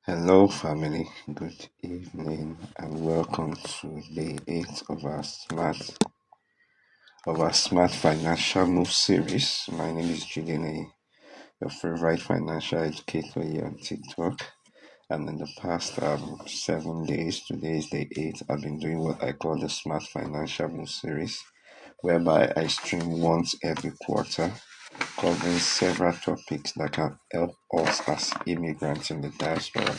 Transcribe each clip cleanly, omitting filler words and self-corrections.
Hello, family. Good evening, and welcome to day eight of our smart financial move series. My name is Julian, your favorite financial educator here on TikTok. And in the past 7 days, today is day eight. I've been doing what I call the Smart Financial Move series, whereby I stream once every quarter, covering several topics that can help us as immigrants in the diaspora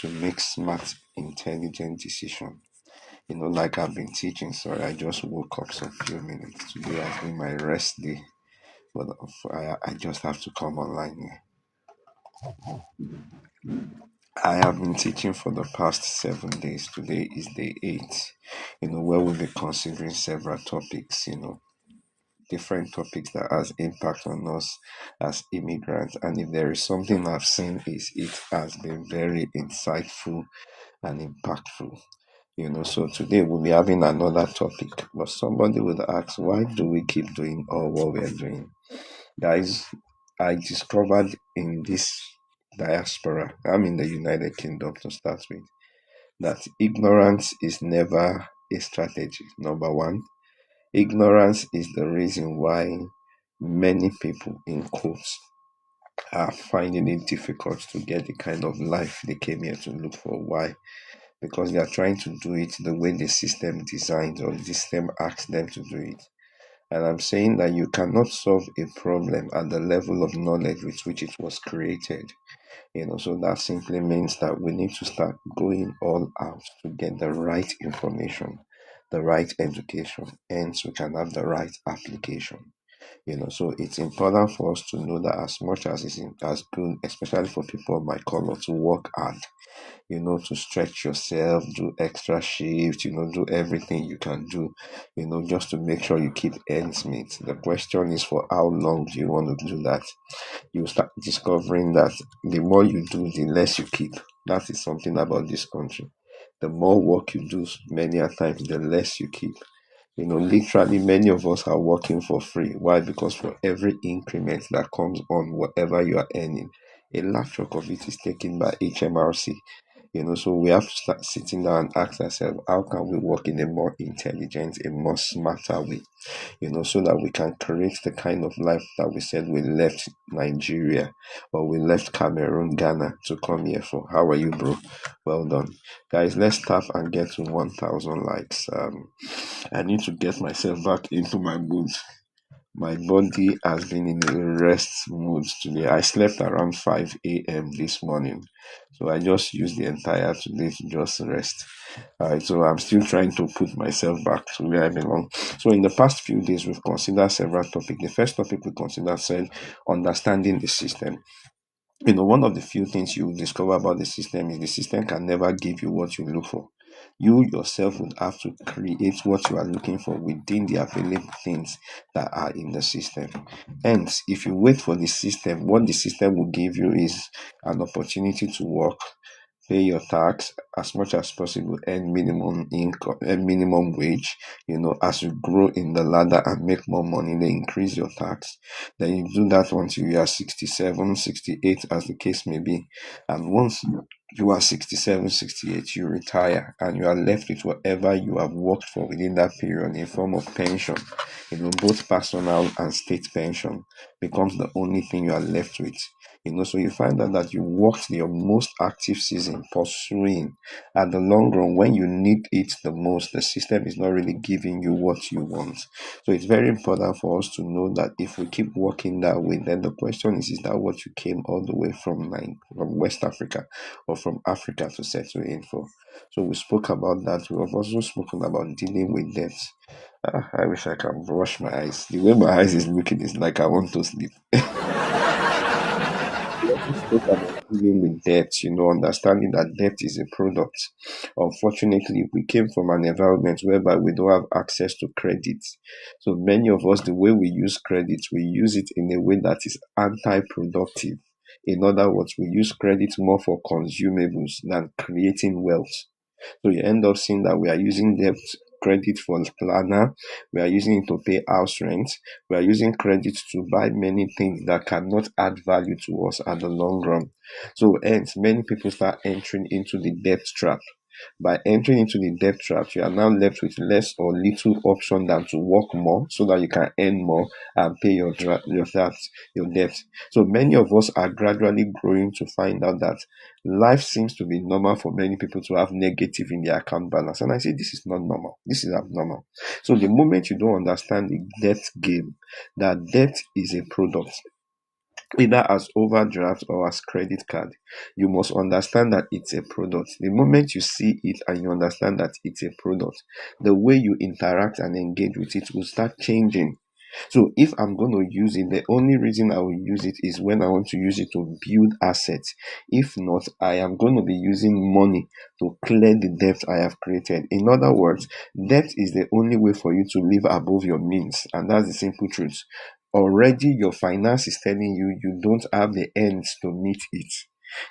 to make smart, intelligent decisions. Like I've been teaching, sorry, I just woke up some few minutes. Today has been my rest day, but I just have to come online here. I have been teaching for the past 7 days. Today is day eight, where we'll be considering several topics, different topics that has impact on us as immigrants. And if there is something I've seen is it has been very insightful and impactful. So today we'll be having another topic, but somebody would ask, why do we keep doing all what we're doing? Guys, I discovered in this diaspora, I'm in the United Kingdom to start with, that ignorance is never a strategy. Number one, ignorance is the reason why many people, in quotes, are finding it difficult to get the kind of life they came here to look for. Why? Because they are trying to do it the way the system designed or the system asks them to do it. And I'm saying that you cannot solve a problem at the level of knowledge with which it was created. So that simply means that we need to start going all out to get the right information, the right education, and so we can have the right application. So it's important for us to know that as much as it's as good, especially for people of my color, to work hard, to stretch yourself, do extra shift, do everything you can do, just to make sure you keep ends meet. The question is, for how long do you want to do that? You start discovering that the more you do, the less you keep. That is something about this country. The more work you do, many a times, the less you keep. Literally, many of us are working for free. Why? Because for every increment that comes on whatever you are earning, a large chunk of it is taken by HMRC. So we have to start sitting down and ask ourselves, how can we work in a more intelligent, a more smarter way, so that we can create the kind of life that we said we left Nigeria or we left Cameroon, Ghana to come here for. How are you, bro? Well done. Guys, let's tap and get to 1,000 likes. I need to get myself back into my mood. My body has been in a rest mood today. I slept around 5 a.m. this morning. So I just used the entire today to just rest. Alright, so I'm still trying to put myself back to where I belong. So in the past few days, we've considered several topics. The first topic we considered said understanding the system. One of the few things you will discover about the system is the system can never give you what you look for. You yourself would have to create what you are looking for within the available things that are in the system. Hence, if you wait for the system, what the system will give you is an opportunity to work, pay your tax as much as possible, earn minimum income, earn minimum wage. As you grow in the ladder and make more money, they increase your tax. Then you do that until you are 67, 68, as the case may be. And once you are 67, 68, you retire and you are left with whatever you have worked for within that period in form of pension. Both personal and state pension becomes the only thing you are left with. So you find out that you worked your most active season pursuing. At the long run, when you need it the most, the system is not really giving you what you want. So it's very important for us to know that if we keep working that way, then the question is that what you came all the way from West Africa or from Africa to settle in for? So we spoke about that. We have also spoken about dealing with debt. I wish I can brush my eyes. The way my eyes is looking is like I want to sleep. We also spoke about dealing with debt, understanding that debt is a product. Unfortunately, we came from an environment whereby we don't have access to credit. So many of us, the way we use credit, we use it in a way that is anti-productive. In other words, we use credit more for consumables than creating wealth. So you end up seeing that we are using debt credit for planner, we are using it to pay house rent, we are using credit to buy many things that cannot add value to us at the long run. So hence many people start entering into the debt trap. By entering into the debt trap, you are now left with less or little option than to work more so that you can earn more and pay your debt. So many of us are gradually growing to find out that life seems to be normal for many people to have negative in their account balance. And I say this is not normal. This is abnormal. So the moment you don't understand the debt game, that debt is a product, either as overdraft or as credit card, you must understand that it's a product. The moment you see it and you understand that it's a product, the way you interact and engage with it will start changing. So if I'm going to use it, the only reason I will use it is when I want to use it to build assets. If not, I am going to be using money to clear the debt I have created. In other words, debt is the only way for you to live above your means, and that's the simple truth. Already your finance is telling you you don't have the ends to meet it.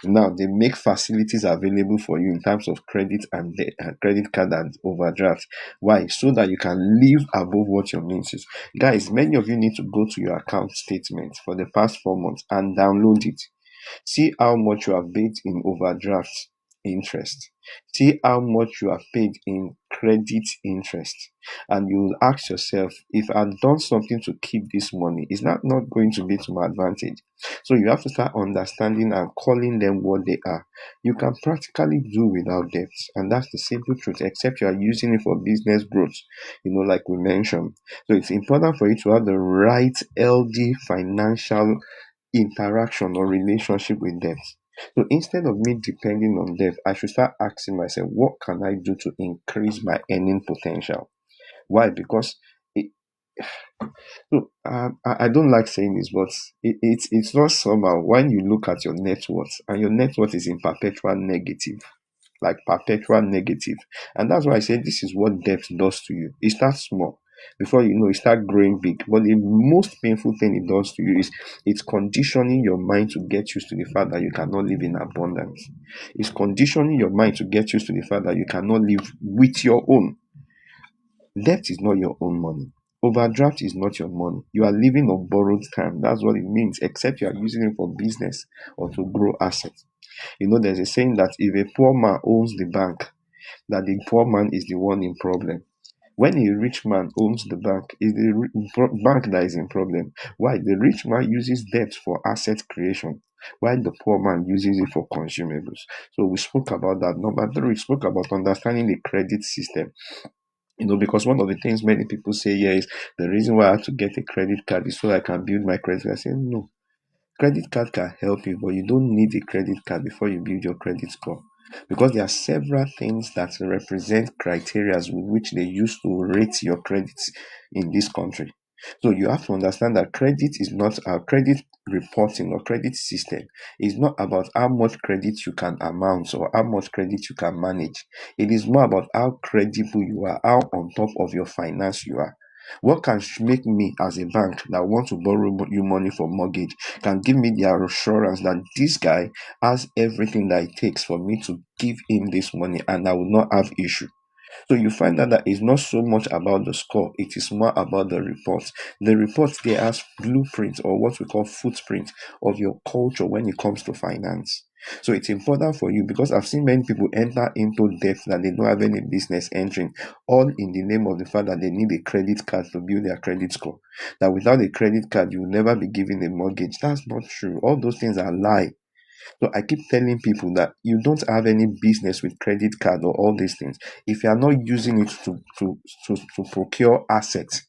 Now they make facilities available for you in terms of credit and credit card and overdraft. Why? So that you can live above what your means is. Guys, many of you need to go to your account statement for the past 4 months and download it. See how much you have paid in overdraft interest. See how much you have paid in credit interest. And you will ask yourself, if I've done something to keep this money, is that not going to be to my advantage? So you have to start understanding and calling them what they are. You can practically do without debt, and that's the simple truth, except you are using it for business growth, like we mentioned. So it's important for you to have the right LD financial interaction or relationship with debt. So instead of me depending on debt, I should start asking myself, what can I do to increase my earning potential? Why? Because it, so I don't like saying this, but it's not somehow when you look at your net worth and your net worth is in perpetual negative, like perpetual negative. And that's why I say this is what debt does to you. It starts small. Before you know, it start growing big. But the most painful thing it does to you is it's conditioning your mind to get used to the fact that you cannot live in abundance. It's conditioning your mind to get used to the fact that you cannot live with your own. Debt is not your own money. Overdraft is not your money. You are living on borrowed time. That's what it means, except you are using it for business or to grow assets. There's a saying that if a poor man owns the bank, that the poor man is the one in problem. When a rich man owns the bank, it's the bank that is in problem. Why? The rich man uses debt for asset creation, while the poor man uses it for consumables. So we spoke about that. Number three, we spoke about understanding the credit system. Because one of the things many people say here is the reason why I have to get a credit card is so I can build my credit. I say no. Credit card can help you, but you don't need a credit card before you build your credit score. Because there are several things that represent criteria with which they use to rate your credit in this country. So you have to understand that credit is not a credit reporting or credit system is not about how much credit you can amount or how much credit you can manage. It is more about how credible you are, how on top of your finance you are. What can make me as a bank that want to borrow you money for mortgage can give me the assurance that this guy has everything that it takes for me to give him this money and I will not have issue. So you find out that it's not so much about the score, it is more about the report. The report there has blueprint or what we call footprint of your culture when it comes to finance. So it's important for you because I've seen many people enter into debt that they don't have any business entering, all in the name of the fact that they need a credit card to build their credit score. That without a credit card, you will never be given a mortgage. That's not true. All those things are lie. So I keep telling people that you don't have any business with credit card or all these things if you are not using it to procure assets.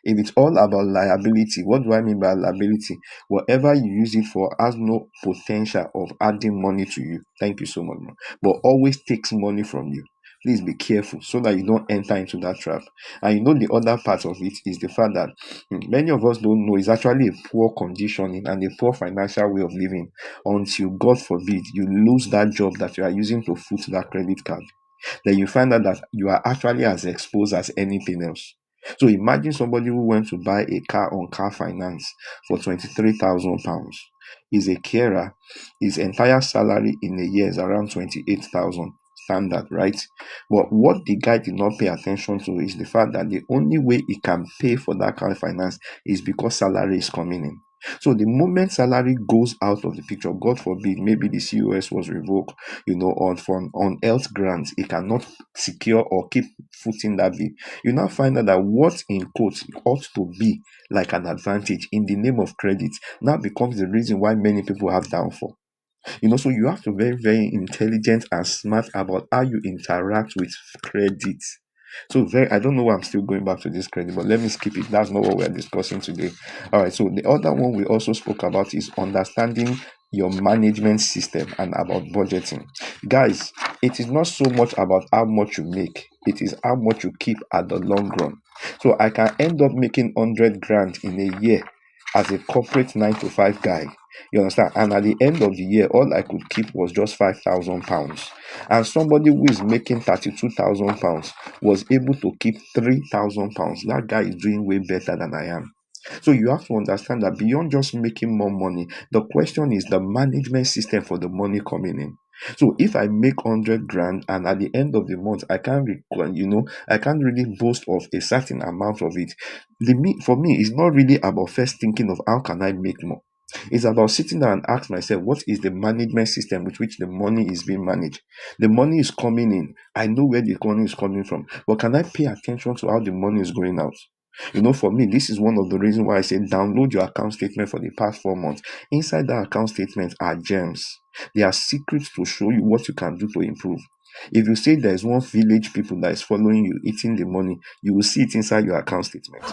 If it's all about liability, what do I mean by liability? Whatever you use it for has no potential of adding money to you. Thank you so much, but always takes money from you. Please be careful so that you don't enter into that trap. And the other part of it is the fact that many of us don't know it's actually a poor conditioning and a poor financial way of living until, God forbid, you lose that job that you are using to foot that credit card. Then you find out that you are actually as exposed as anything else. So imagine somebody who went to buy a car on car finance for £23,000. He's a carer. His entire salary in a year is around 28,000. standard, right? But what the guy did not pay attention to is the fact that the only way he can pay for that kind of finance is because salary is coming in. So the moment salary goes out of the picture, God forbid, maybe the COS was revoked, on health grants, he cannot secure or keep footing that bill. You now find out that what in quotes ought to be like an advantage in the name of credit now becomes the reason why many people have downfall. So you have to be very, very intelligent and smart about how you interact with credit. So I don't know why I'm still going back to this credit, but let me skip it. That's not what we're discussing today. All right. So the other one we also spoke about is understanding your management system and about budgeting. Guys, it is not so much about how much you make, it is how much you keep at the long run. So I can end up making 100 grand in a year as a corporate 9 to 5 guy. You understand? And at the end of the year, all I could keep was just £5,000. And somebody who is making £32,000 was able to keep £3,000. That guy is doing way better than I am. So you have to understand that beyond just making more money, the question is the management system for the money coming in. So if I make 100 grand and at the end of the month I can't really boast of a certain amount of it, for me it's not really about first thinking of how can I make more. It's about sitting down and ask myself, what is the management system with which the money is being managed? The money is coming in. I know where the money is coming from, but can I pay attention to how the money is going out? For me, this is one of the reasons why I say download your account statement for the past 4 months. Inside that account statement are gems. They are secrets to show you what you can do to improve. If you say there's one village people that is following you, eating the money, you will see it inside your account statement.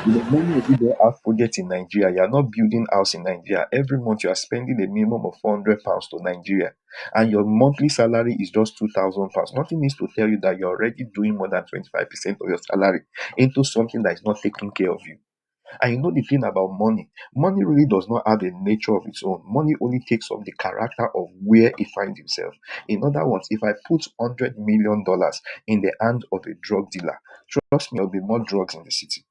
Many of you don't have projects in Nigeria. You are not building house in Nigeria. Every month you are spending a minimum of £400 to Nigeria, and your monthly salary is just £2,000. Nothing needs to tell you that you're already doing more than 25% of your salary into something that is not taking care of you. And the thing about money really does not have a nature of its own. Money only takes up the character of where it finds itself. In other words, if I put $100 million in the hand of a drug dealer, trust me, there will be more drugs in the city.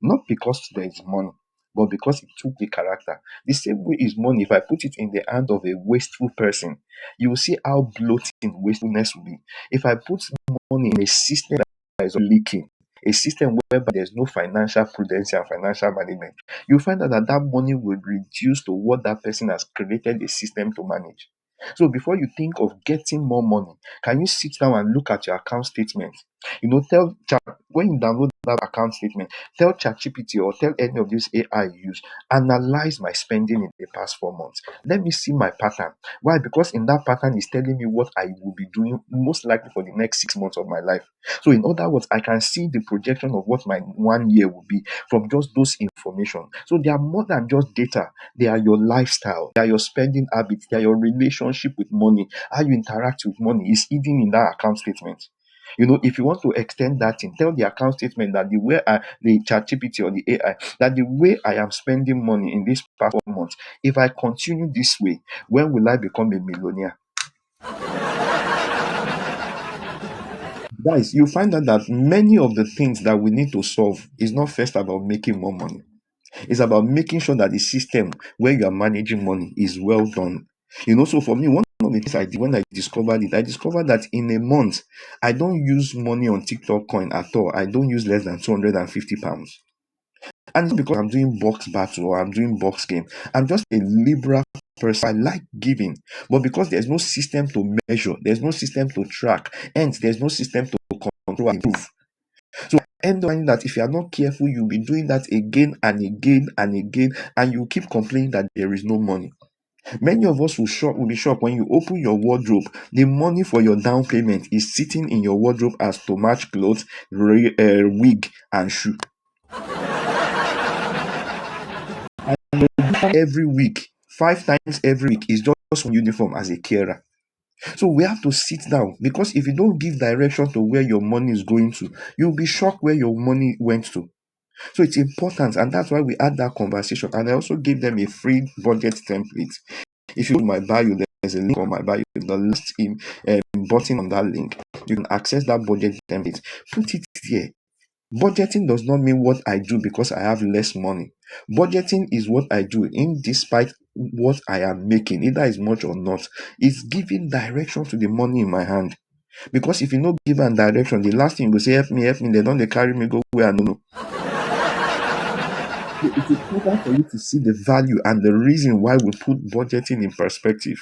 Not because there is money, but because it took the character. The same way is money. If I put it in the hand of a wasteful person, you will see how bloating wastefulness will be. If I put money in a system that is leaking, a system whereby there's no financial prudence and financial management, you find out that money will reduce to what that person has created a system to manage. So before you think of getting more money, can you sit down and look at your account statement? Tell chat when you download that account statement, tell ChatGPT or tell any of these AI you use, analyze my spending in the past 4 months. Let me see my pattern. Why? Because in that pattern is telling me what I will be doing most likely for the next 6 months of my life. So in other words, I can see the projection of what my 1 year will be from just those information. So they are more than just data. They are your lifestyle. They are your spending habits. They are your relationship with money. How you interact with money is hidden in that account statement. If you want to extend that thing, tell the account statement that the ChatGPT or the AI, that the way I am spending money in this past 4 months, if I continue this way, when will I become a millionaire? Guys, you find out that many of the things that we need to solve is not first about making more money. It's about making sure that the system where you are managing money is well done. So for me, one of the things I did when I discovered that in a month, I don't use money on TikTok coin at all. I don't use less than £250. And it's because I'm doing box battle or I'm doing box game. I'm just a liberal person. I like giving. But because there's no system to measure, there's no system to track, and there's no system to control and improve. So I end up finding that if you are not careful, you'll be doing that again and again and again, and you keep complaining that there is no money. Many of us will be shocked when you open your wardrobe. The money for your down payment is sitting in your wardrobe as to match clothes, wig, and shoe. And every week, 5 times every week is just one uniform as a carer. So we have to sit down, because if you don't give direction to where your money is going to, you'll be shocked where your money went to. So it's important, and that's why we had that conversation. And I also gave them a free budget template. If you go to my bio, there's a link on my bio, the last button on that link. You can access that budget template. Put it there. Budgeting does not mean what I do because I have less money. Budgeting is what I do in despite what I am making, either is much or not, is giving direction to the money in my hand. Because if you no give am direction, the last thing you go say, help me, they don't they carry me go where I no know. So it's important for you to see the value and the reason why we put budgeting in perspective,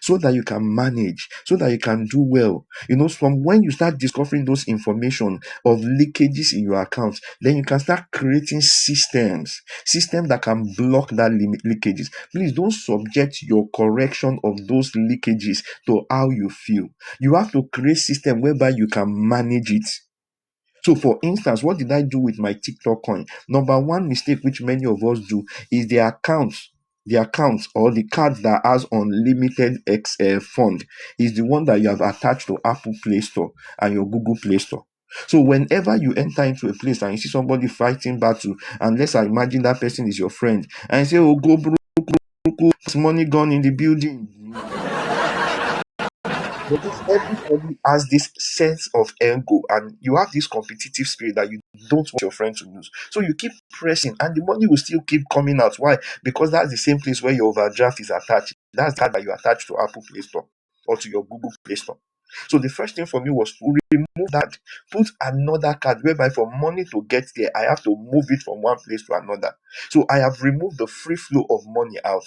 so that you can manage, so that you can do well. From when you start discovering those information of leakages in your account, then you can start creating systems that can block that leakages. Please don't subject your correction of those leakages to how you feel. You have to create system whereby you can manage it. So, for instance, what did I do with my TikTok coin? Number one mistake which many of us do is the account or the card that has unlimited fund is the one that you have attached to Apple Play Store and your Google Play Store. So whenever you enter into a place and you see somebody fighting battle, and let's imagine that person is your friend, and you say, "Oh, go bro, there's money gone in the building." Because everybody has this sense of ego, and you have this competitive spirit that you don't want your friend to lose. So you keep pressing, and the money will still keep coming out. Why? Because that's the same place where your overdraft is attached. That's the card that you attach to Apple Play Store or to your Google Play Store. So the first thing for me was to remove that, put another card whereby for money to get there, I have to move it from one place to another. So I have removed the free flow of money out.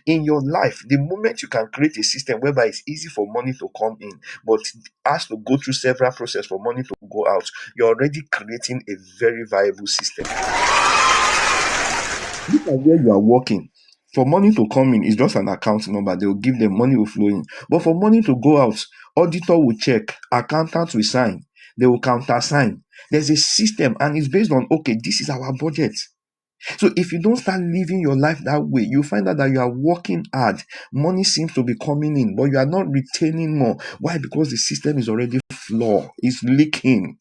In your life, the moment you can create a system whereby it's easy for money to come in, but has to go through several processes for money to go out, you're already creating a very viable system. Look at where you are working. For money to come in, it's just an account number. They'll give them money will flow in. But for money to go out, auditor will check, accountant will sign, they will countersign. There's a system, and it's based on, okay, this is our budget. So if you don't start living your life that way, you find out that you are working hard. Money seems to be coming in, but you are not retaining more. Why? Because the system is already flawed. It's leaking.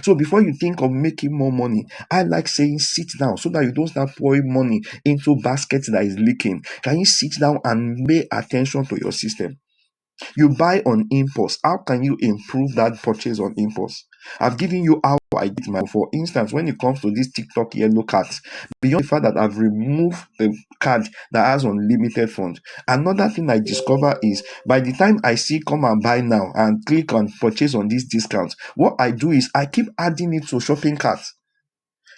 So before you think of making more money, I like saying sit down so that you don't start pouring money into baskets that is leaking. Can you sit down and pay attention to your system? You buy on impulse. How can you improve that purchase on impulse? I've given you how I did my. For instance, when it comes to this TikTok yellow cards, beyond the fact that I've removed the card that has unlimited funds, another thing I discover is by the time I see come and buy now and click on purchase on this discount, what I do is I keep adding it to shopping carts.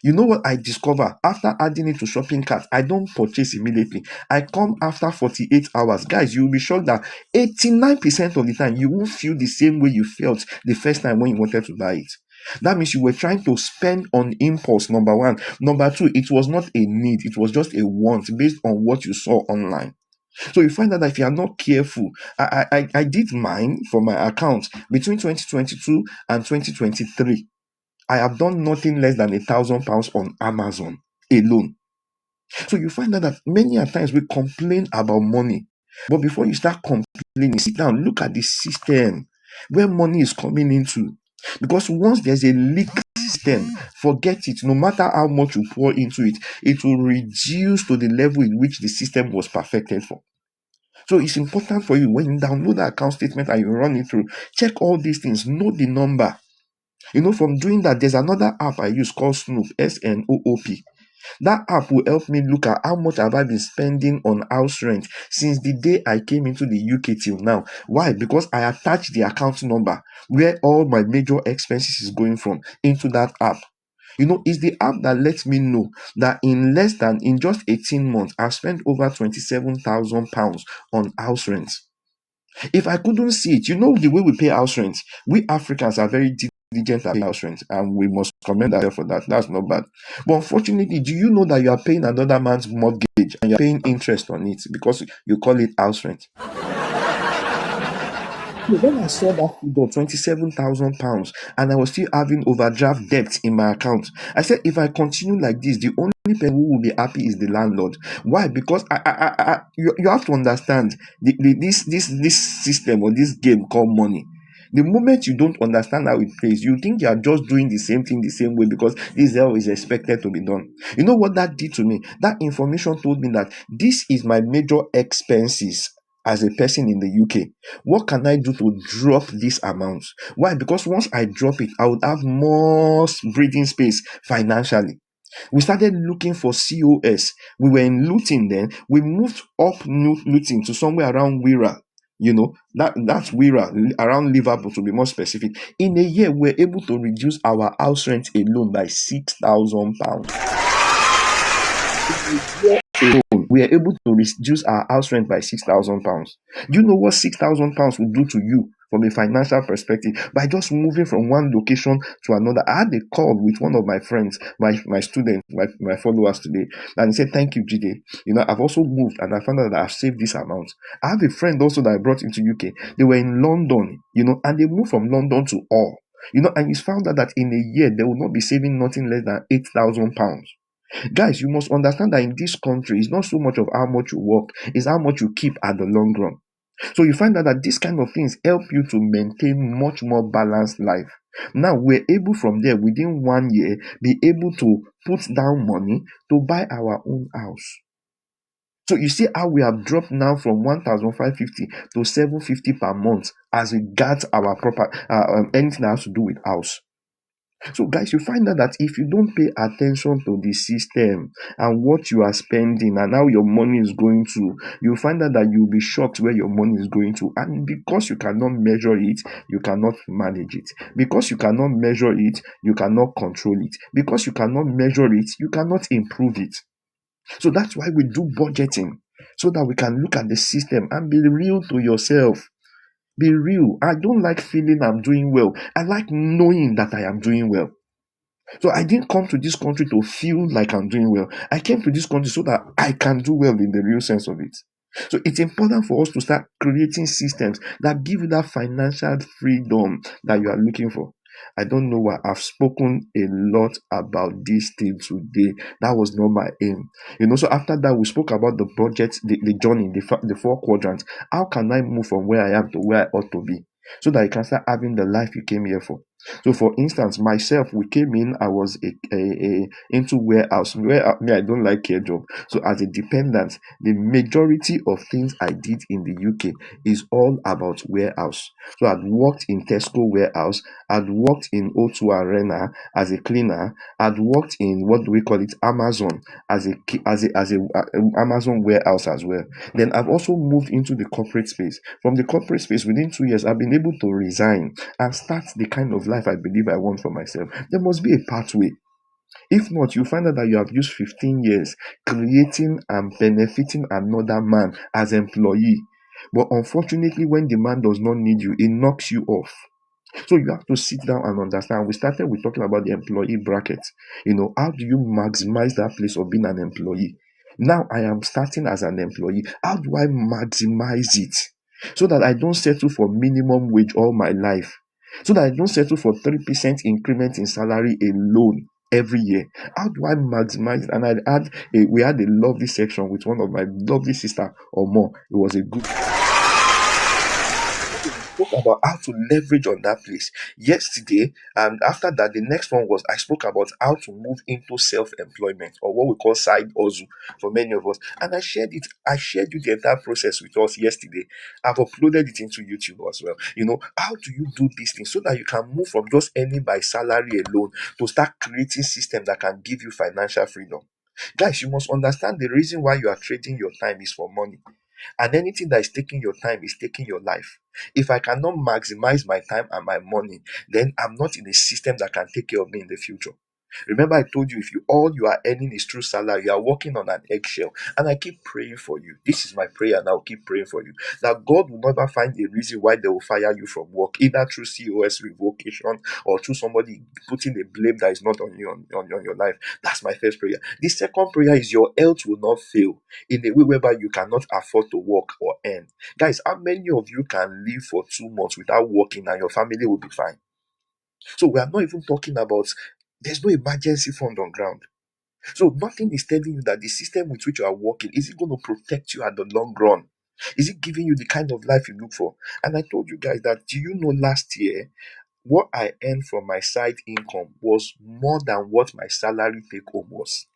You know what I discover after adding it to shopping cart? I don't purchase immediately. I come after 48 hours. Guys, you'll be shocked that 89% of the time you won't feel the same way you felt the first time when you wanted to buy it. That means you were trying to spend on impulse, number one. Number two, it was not a need, it was just a want based on what you saw online. So you find out that if you are not careful, I did mine for my account between 2022 and 2023. I have done nothing less than £1,000 on Amazon alone. So you find out that many a times we complain about money, but before you start complaining, sit down, look at the system where money is coming into. Because once there's a leak system, forget it. No matter how much you pour into it, it will reduce to the level in which the system was perfected for. So it's important for you when you download the account statement and you run it through, check all these things, know the number. From doing that, there's another app I use called Snoop, SNOOP. That app will help me look at how much have I been spending on house rent since the day I came into the UK till now. Why? Because I attach the account number where all my major expenses is going from into that app. It's the app that lets me know that in just 18 months, I've spent over £27,000 on house rent. If I couldn't see it, the way we pay house rent, we Africans are very diligent at house rent, and we must commend ourselves for that. That's not bad. But unfortunately, do you know that you are paying another man's mortgage and you're paying interest on it because you call it house rent? So when I saw that figure, £27,000, and I was still having overdraft debt in my account, I said, if I continue like this, the only person who will be happy is the landlord. Why? Because you have to understand this system or this game called money. The moment you don't understand how it plays, you think you are just doing the same thing the same way because this is how is expected to be done. You know what that did to me? That information told me that this is my major expenses as a person in the UK. What can I do to drop this amount? Why? Because once I drop it, I would have more breathing space financially. We started looking for COS. We were in Luton then. We moved up Luton to somewhere around Wira. That's Wira, around Liverpool to be more specific. In a year, we're able to reduce our house rent alone by £6,000. We are able to reduce our house rent by £6,000. Do you know what £6,000 will do to you from a financial perspective by just moving from one location to another? I had a call with one of my friends, my students, my followers today, and he said, "Thank you, GD. I've also moved and I found out that I've saved this amount." I have a friend also that I brought into UK. They were in London, and they moved from London to Hull. And he's found out that in a year they will not be saving nothing less than £8,000. Guys, you must understand that in this country, it's not so much of how much you work, it's how much you keep at the long run. So you find out that these kind of things help you to maintain much more balanced life. Now we're able from there within 1 year be able to put down money to buy our own house. So you see how we have dropped now from 1,550 to 750 per month as regards our anything that has to do with house. So, guys, you find out that if you don't pay attention to the system and what you are spending and how your money is going to, you find out that you'll be shocked where your money is going to. And because you cannot measure it, you cannot manage it. Because you cannot measure it, you cannot control it. Because you cannot measure it, you cannot improve it. So that's why we do budgeting, so that we can look at the system and be real to yourself. Be real. I don't like feeling I'm doing well. I like knowing that I am doing well. So I didn't come to this country to feel like I'm doing well. I came to this country so that I can do well in the real sense of it. So it's important for us to start creating systems that give you that financial freedom that you are looking for. I don't know why I've spoken a lot about this thing today. That was not my aim. So after that, we spoke about the budget, the journey, the 4 quadrants. How can I move from where I am to where I ought to be, so that you can start having the life you came here for? So, for instance, myself, we came in, I was into warehouse. I don't like care job. So, as a dependent, the majority of things I did in the UK is all about warehouse. So, I'd worked in Tesco warehouse, I'd worked in O2 Arena as a cleaner, I'd worked in, what do we call it, Amazon as a Amazon warehouse as well. Then I've also moved into the corporate space. From the corporate space, within 2 years, I've been able to resign and start the kind of life I believe I want for myself. There must be a pathway. If not, you find out that you have used 15 years creating and benefiting another man as employee. But unfortunately, when the man does not need you, it knocks you off. So you have to sit down and understand. We started with talking about the employee bracket. How do you maximize that place of being an employee? Now I am starting as an employee. How do I maximize it so that I don't settle for minimum wage all my life? So that I don't settle for 3% increment in salary alone every year. How do I maximize it? And we had a lovely section with one of my lovely sister or more. It was a good spoke about how to leverage on that place yesterday, and after that, the next one was I spoke about how to move into self-employment, or what we call side hustle for many of us. And I shared you the entire process with us yesterday. I've uploaded it into YouTube as well. How do you do these things so that you can move from just earning by salary alone to start creating systems that can give you financial freedom? Guys, you must understand the reason why you are trading your time is for money. And anything that is taking your time is taking your life. If I cannot maximize my time and my money, then I'm not in a system that can take care of me in the future. Remember, I told you, if all you are earning is through salary, you are walking on an eggshell. And I keep praying for you. This is my prayer, and I'll keep praying for you, that God will never find a reason why they will fire you from work, either through COS revocation or through somebody putting a blame that is not on you, on your life. That's my first prayer. The second prayer is your health will not fail in a way whereby you cannot afford to work or earn. Guys, how many of you can live for 2 months without working and your family will be fine? So we are not even talking about, there's no emergency fund on ground. So nothing is telling you that the system with which you are working, is it going to protect you at the long run? Is it giving you the kind of life you look for? And I told you guys that, do you know, last year, what I earned from my side income was more than what my salary take home was.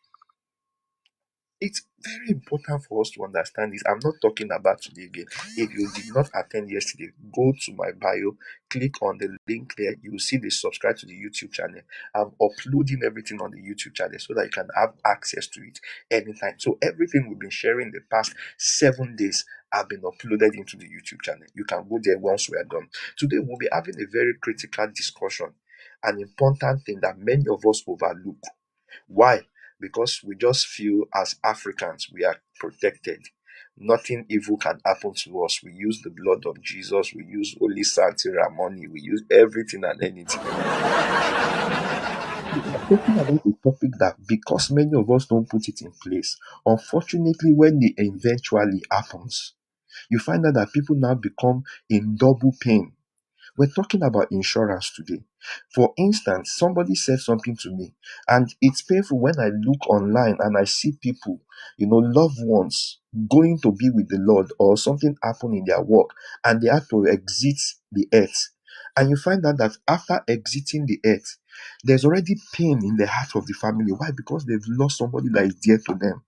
It's very important for us to understand this. I'm not talking about today again. If you did not attend yesterday, go to my bio, click on the link there. You will see the subscribe to the YouTube channel. I'm uploading everything on the YouTube channel so that you can have access to it anytime. So everything we've been sharing the past 7 days have been uploaded into the YouTube channel. You can go there once we are done. Today we'll be having a very critical discussion, an important thing that many of us overlook. Why? Because we just feel as Africans we are protected. Nothing evil can happen to us. We use the blood of Jesus, we use Holy Santi Ramoni, we use everything and anything. Talking about a topic that, because many of us don't put it in place, unfortunately, when it eventually happens, you find out that people now become in double pain. We're talking about insurance today. For instance, somebody said something to me, and it's painful when I look online and I see people, loved ones going to be with the Lord, or something happened in their work and they had to exit the earth. And you find out that after exiting the earth, there's already pain in the heart of the family. Why? Because they've lost somebody that is dear to them.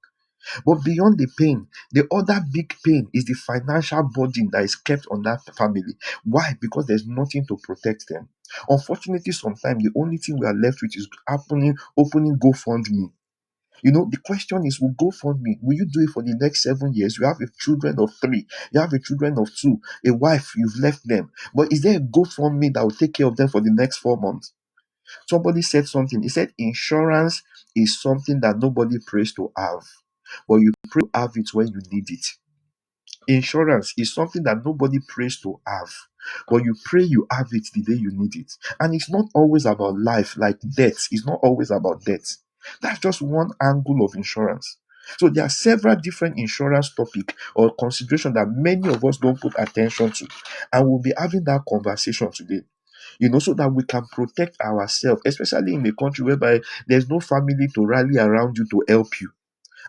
But beyond the pain, the other big pain is the financial burden that is kept on that family. Why? Because there's nothing to protect them. Unfortunately, sometimes the only thing we are left with is opening GoFundMe. The question is, will GoFundMe, will you do it for the next 7 years? You have a children of 3, you have a children of 2, a wife, you've left them. But is there a GoFundMe that will take care of them for the next 4 months? Somebody said something. He said insurance is something that nobody prays to have, but you pray to have it when you need it. Insurance is something that nobody prays to have, but you pray you have it the day you need it. And it's not always about life, like death. It's not always about death. That's just one angle of insurance. So there are several different insurance topic or consideration that many of us don't put attention to. And we'll be having that conversation today. So that we can protect ourselves, especially in a country whereby there's no family to rally around you to help you.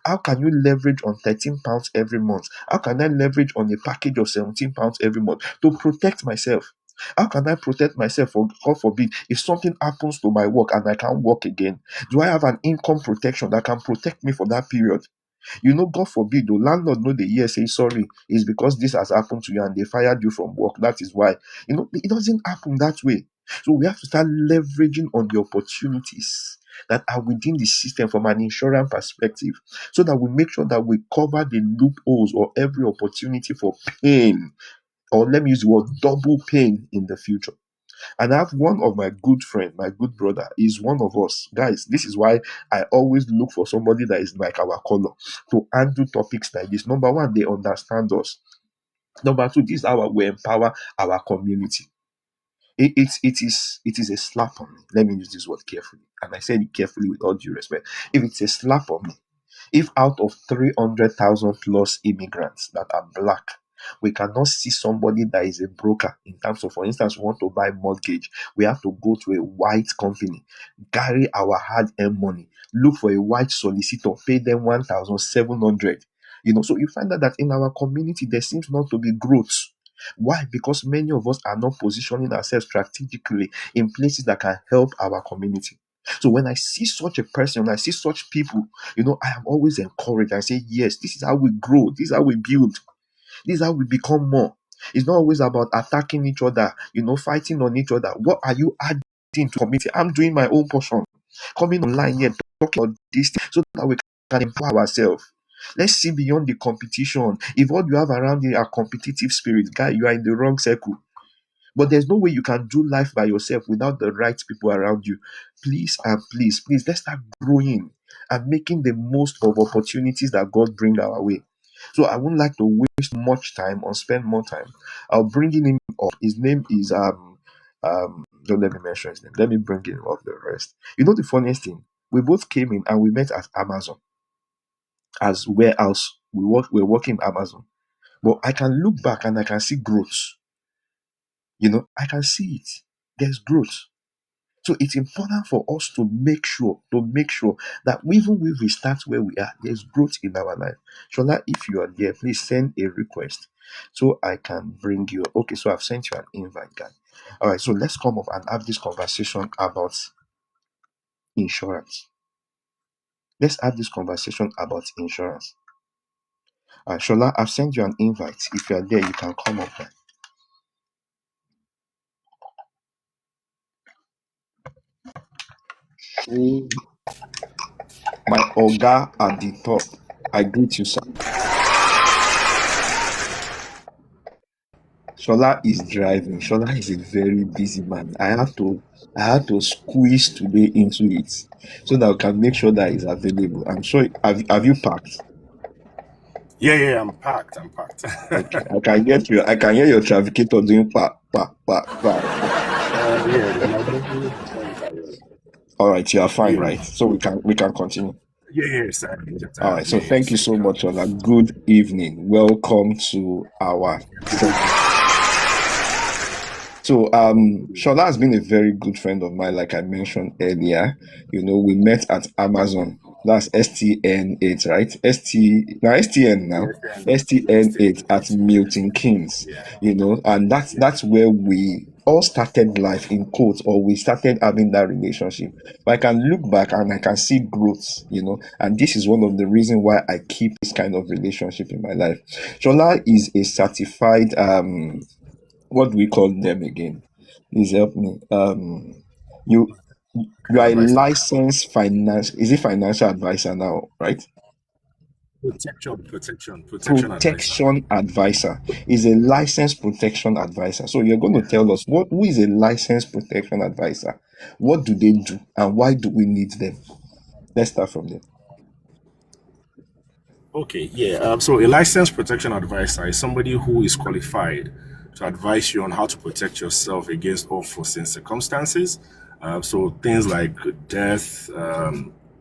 How can you leverage on £13 every month? How can I leverage on a package of £17 every month to protect myself? How can I protect myself, for God forbid, if something happens to my work and I can't work again? Do I have an income protection that can protect me for that period? God forbid, the landlord know the year say sorry, it's because this has happened to you and they fired you from work. That is why. It doesn't happen that way. So we have to start leveraging on the opportunities that are within the system from an insurance perspective, so that we make sure that we cover the loopholes or every opportunity for pain, or let me use the word double pain in the future. And I have one of my good friend, my good brother, is one of us. Guys, this is why I always look for somebody that is like our color to handle topics like this. Number one, they understand us. Number two, this is how we empower our community. It is a slap on me. Let me use this word carefully. And I said it carefully with all due respect. If it's a slap on me, if out of 300,000 plus immigrants that are black, we cannot see somebody that is a broker in terms of, for instance, we want to buy mortgage, we have to go to a white company, carry our hard-earned money, look for a white solicitor, pay them 1,700. So you find out that in our community there seems not to be growth. Why? Because many of us are not positioning ourselves strategically in places that can help our community. So when I see such a person, when I see such people, I am always encouraged. I say, yes, this is how we grow. This is how we build. This is how we become more. It's not always about attacking each other, fighting on each other. What are you adding to community? I'm doing my own portion. Coming online here, talking about this so that we can empower ourselves. Let's see beyond the competition. If what you have around you are competitive spirit, guy, you are in the wrong circle. But there's no way you can do life by yourself without the right people around you. Please and please, let's start growing and making the most of opportunities that God bring our way. So I wouldn't like to waste much time or spend more time. I'll bring him up. His name is don't let me mention his name. Let me bring him up the rest. The funniest thing, we both came in and we met at Amazon as warehouse. We're working Amazon. But I can look back and I can see growth. I can see it. There's growth. So it's important for us to make sure that even if we start where we are, there's growth in our life. Shola, if you are there, please send a request so I can bring you. Okay, so I've sent you an invite, guy. All right, so let's come up and have this conversation about insurance. Let's have this conversation about insurance. Shola, I've sent you an invite. If you are there, you can come up. My Oga at the top. I greet you, sir. Shola is driving. Shola is a very busy man. I had to squeeze today into it so that I can make sure that it's available. I'm sure. Have you packed? Yeah, I'm packed. Okay. I can hear your trafficator doing pa. All right, you are fine, You know. right? So we can continue. Yeah, sir. All right. So thank you so Yeah. much, Shola. Good evening. Welcome to our So Shola has been a very good friend of mine, like I mentioned earlier. We met at Amazon. That's STN8, right? STN now. STN8 at Milton Keynes. And that's where we all started life in quotes, or we started having that relationship. But I can look back and I can see growth, and this is one of the reasons why I keep this kind of relationship in my life. Shola is a certified what do we call them again? Please help me. You you are a Advisor. licensed finance. Is it financial advisor now, right? Protection advisor. Protection advisor is a licensed protection advisor. So you're going to tell us who is a licensed protection advisor? What do they do, and why do we need them? Let's start from there. Okay, yeah. So a licensed protection advisor is somebody who is qualified to advise you on how to protect yourself against unforeseen circumstances. So things like death,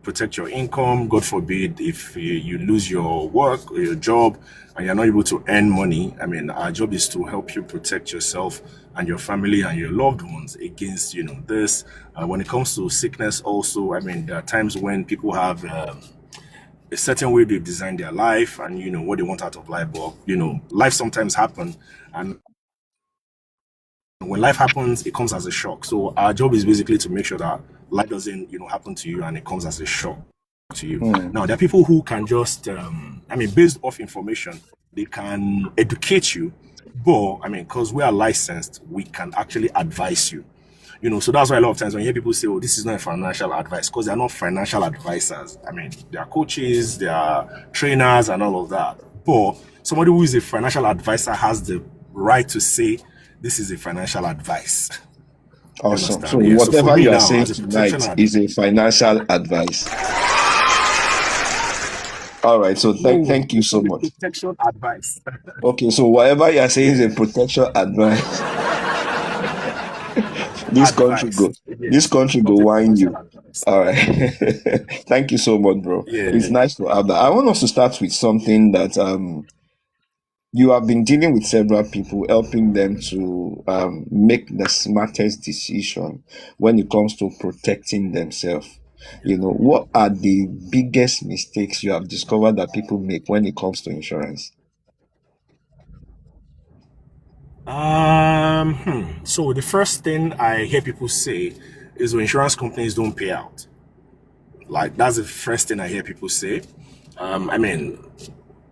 protect your income. God forbid if you lose your work or your job and you're not able to earn money. I mean, our job is to help you protect yourself and your family and your loved ones against, this. When it comes to sickness, also, I mean, there are times when people have a certain way they've designed their life and what they want out of life, but life sometimes happen, and when life happens it comes as a shock. So our job is basically to make sure that life doesn't happen to you and it comes as a shock to you. Now there are people who can just based off information, they can educate you, but because we are licensed, we can actually advise you. So that's why a lot of times when you hear people say, "Oh, this is not a financial advice," because they're not financial advisors. They are coaches, they are trainers, and all of that. But somebody who is a financial advisor has the right to say, "This is a financial advice." You Awesome. understand? So Yeah. So for whatever me you are now, saying as a protection tonight is a financial advice. All right. So thank you so much. protection advice. Okay. So whatever you are saying is a protection advice. This country Advice. go. Yeah. This country go Not a whine financial you. advice. All right. Thank you so much, bro. Yeah. It's nice to have that. I want us to start with something that you have been dealing with several people, helping them to make the smartest decision when it comes to protecting themselves. What are the biggest mistakes you have discovered that people make when it comes to insurance? So the first thing I hear people say is when insurance companies don't pay out. Like that's the first thing I hear people say. Um, I mean,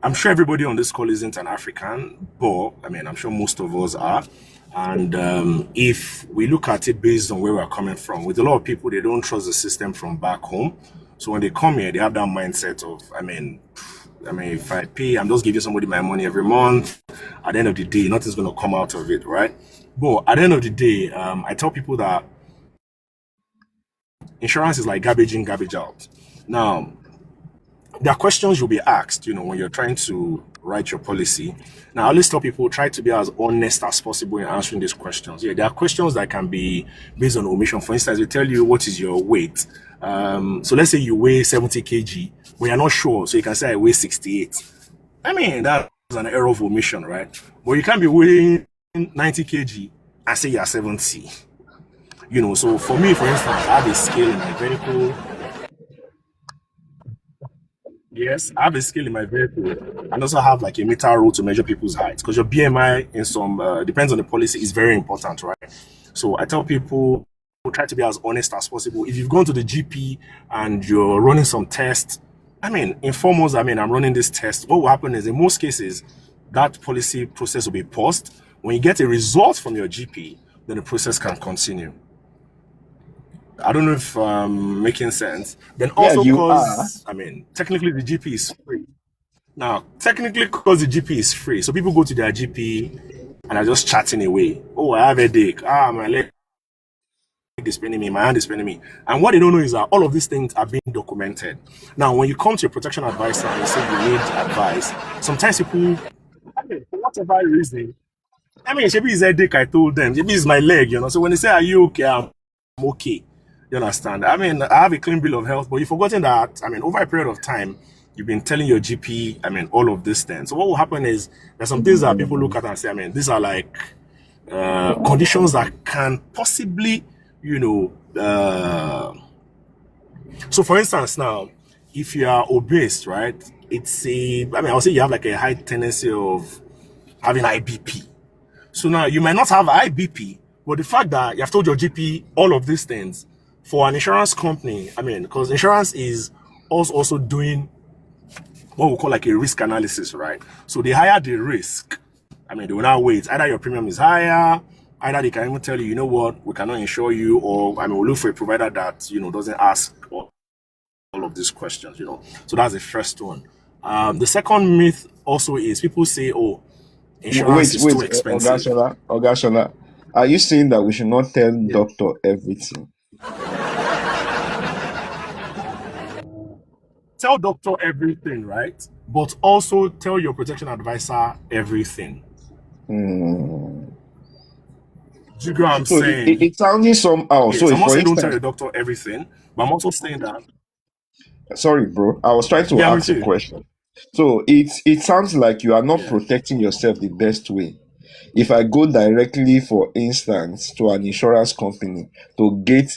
I'm sure everybody on this call isn't an African, but I'm sure most of us are. And if we look at it based on where we're coming from, with a lot of people, they don't trust the system from back home. So when they come here, they have that mindset of, if I pay, I'm just giving somebody my money every month. At the end of the day, nothing's going to come out of it, right? But at the end of the day, I tell people that insurance is like garbage in, garbage out. Now, there are questions you'll be asked, when you're trying to write your policy. Now, I always tell people try to be as honest as possible in answering these questions. Yeah, there are questions that can be based on omission. For instance, they tell you what is your weight. So let's say you weigh 70 kg, but you're not sure. So you can say I weigh 68. That's an error of omission, right? But you can't be weighing 90 kg and say you're 70. So for me, for instance, I have a scale in my vehicle. Yes, I have a scale in my vehicle and also have like a meter rule to measure people's heights because your BMI in some depends on the policy is very important, right? So I tell people try to be as honest as possible. If you've gone to the GP and you're running some tests, inform us, I'm running this test. What will happen is, in most cases, that policy process will be paused. When you get a result from your GP, then the process can continue. I don't know if making sense. Then Yeah, also you are. because, technically the GP is free. Now, technically because the GP is free, so people go to their GP and are just chatting away. Oh, I have a headache. My leg is paining me, my hand is paining me. And what they don't know is that all of these things are being documented. Now, when you come to your protection advisor and you say you need advice, sometimes people, for whatever reason, maybe it's a headache, I told them. Maybe it's my leg, So when they say, are you okay? I'm okay. You understand? I have a clean bill of health, but you've forgotten that, over a period of time, you've been telling your GP, all of these things. So what will happen is there's some things that people look at and say, these are like conditions that can possibly, so for instance now, if you are obese, right, I'll say you have like a high tendency of having high BP. So now you might not have high BP, but the fact that you have told your GP all of these things, for an insurance company, because insurance is also doing what we call like a risk analysis, right? So the higher the risk, they will now wait. Either your premium is higher, either they can even tell you, what, we cannot insure you, or we'll look for a provider that, doesn't ask all of these questions, So that's the first one. The second myth also is people say, oh, insurance is too expensive. Ogashola, are you saying that we should not tell doctor everything? Tell doctor everything, right? But also tell your protection advisor everything. Do you get what I'm saying? It's sounding somehow. Yes, so I'm not saying don't tell your doctor everything, but I'm also saying that. Sorry, bro. I was trying to ask a question. So it sounds like you are not protecting yourself the best way. If I go directly, for instance, to an insurance company to get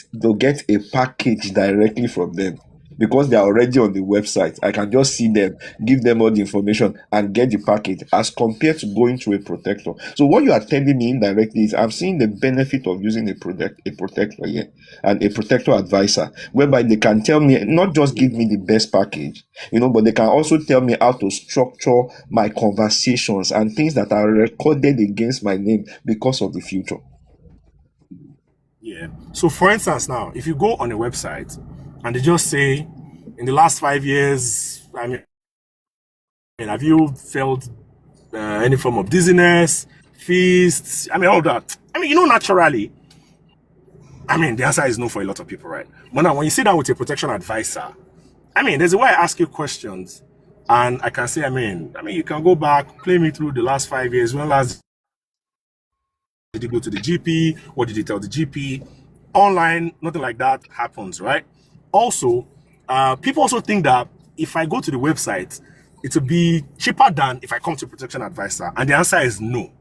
a package directly from them, because they are already on the website, I can just see them, give them all the information, and get the package, as compared to going to a protector. So what you are telling me indirectly is I'm seeing the benefit of using a protector here, and a protector advisor, whereby they can tell me, not just give me the best package, but they can also tell me how to structure my conversations and things that are recorded against my name because of the future. Yeah. So for instance, now, if you go on a website and they just say, in the last 5 years, have you felt any form of dizziness, feast, all that? Naturally, the answer is no for a lot of people, right? But now, when you sit down with a protection advisor, there's a way I ask you questions, and I can say, you can go back, play me through the last 5 years. When last did you go to the GP? What did you tell the GP? Online, nothing like that happens, right? Also, people also think that if I go to the website, it will be cheaper than if I come to a protection advisor, and the answer is no.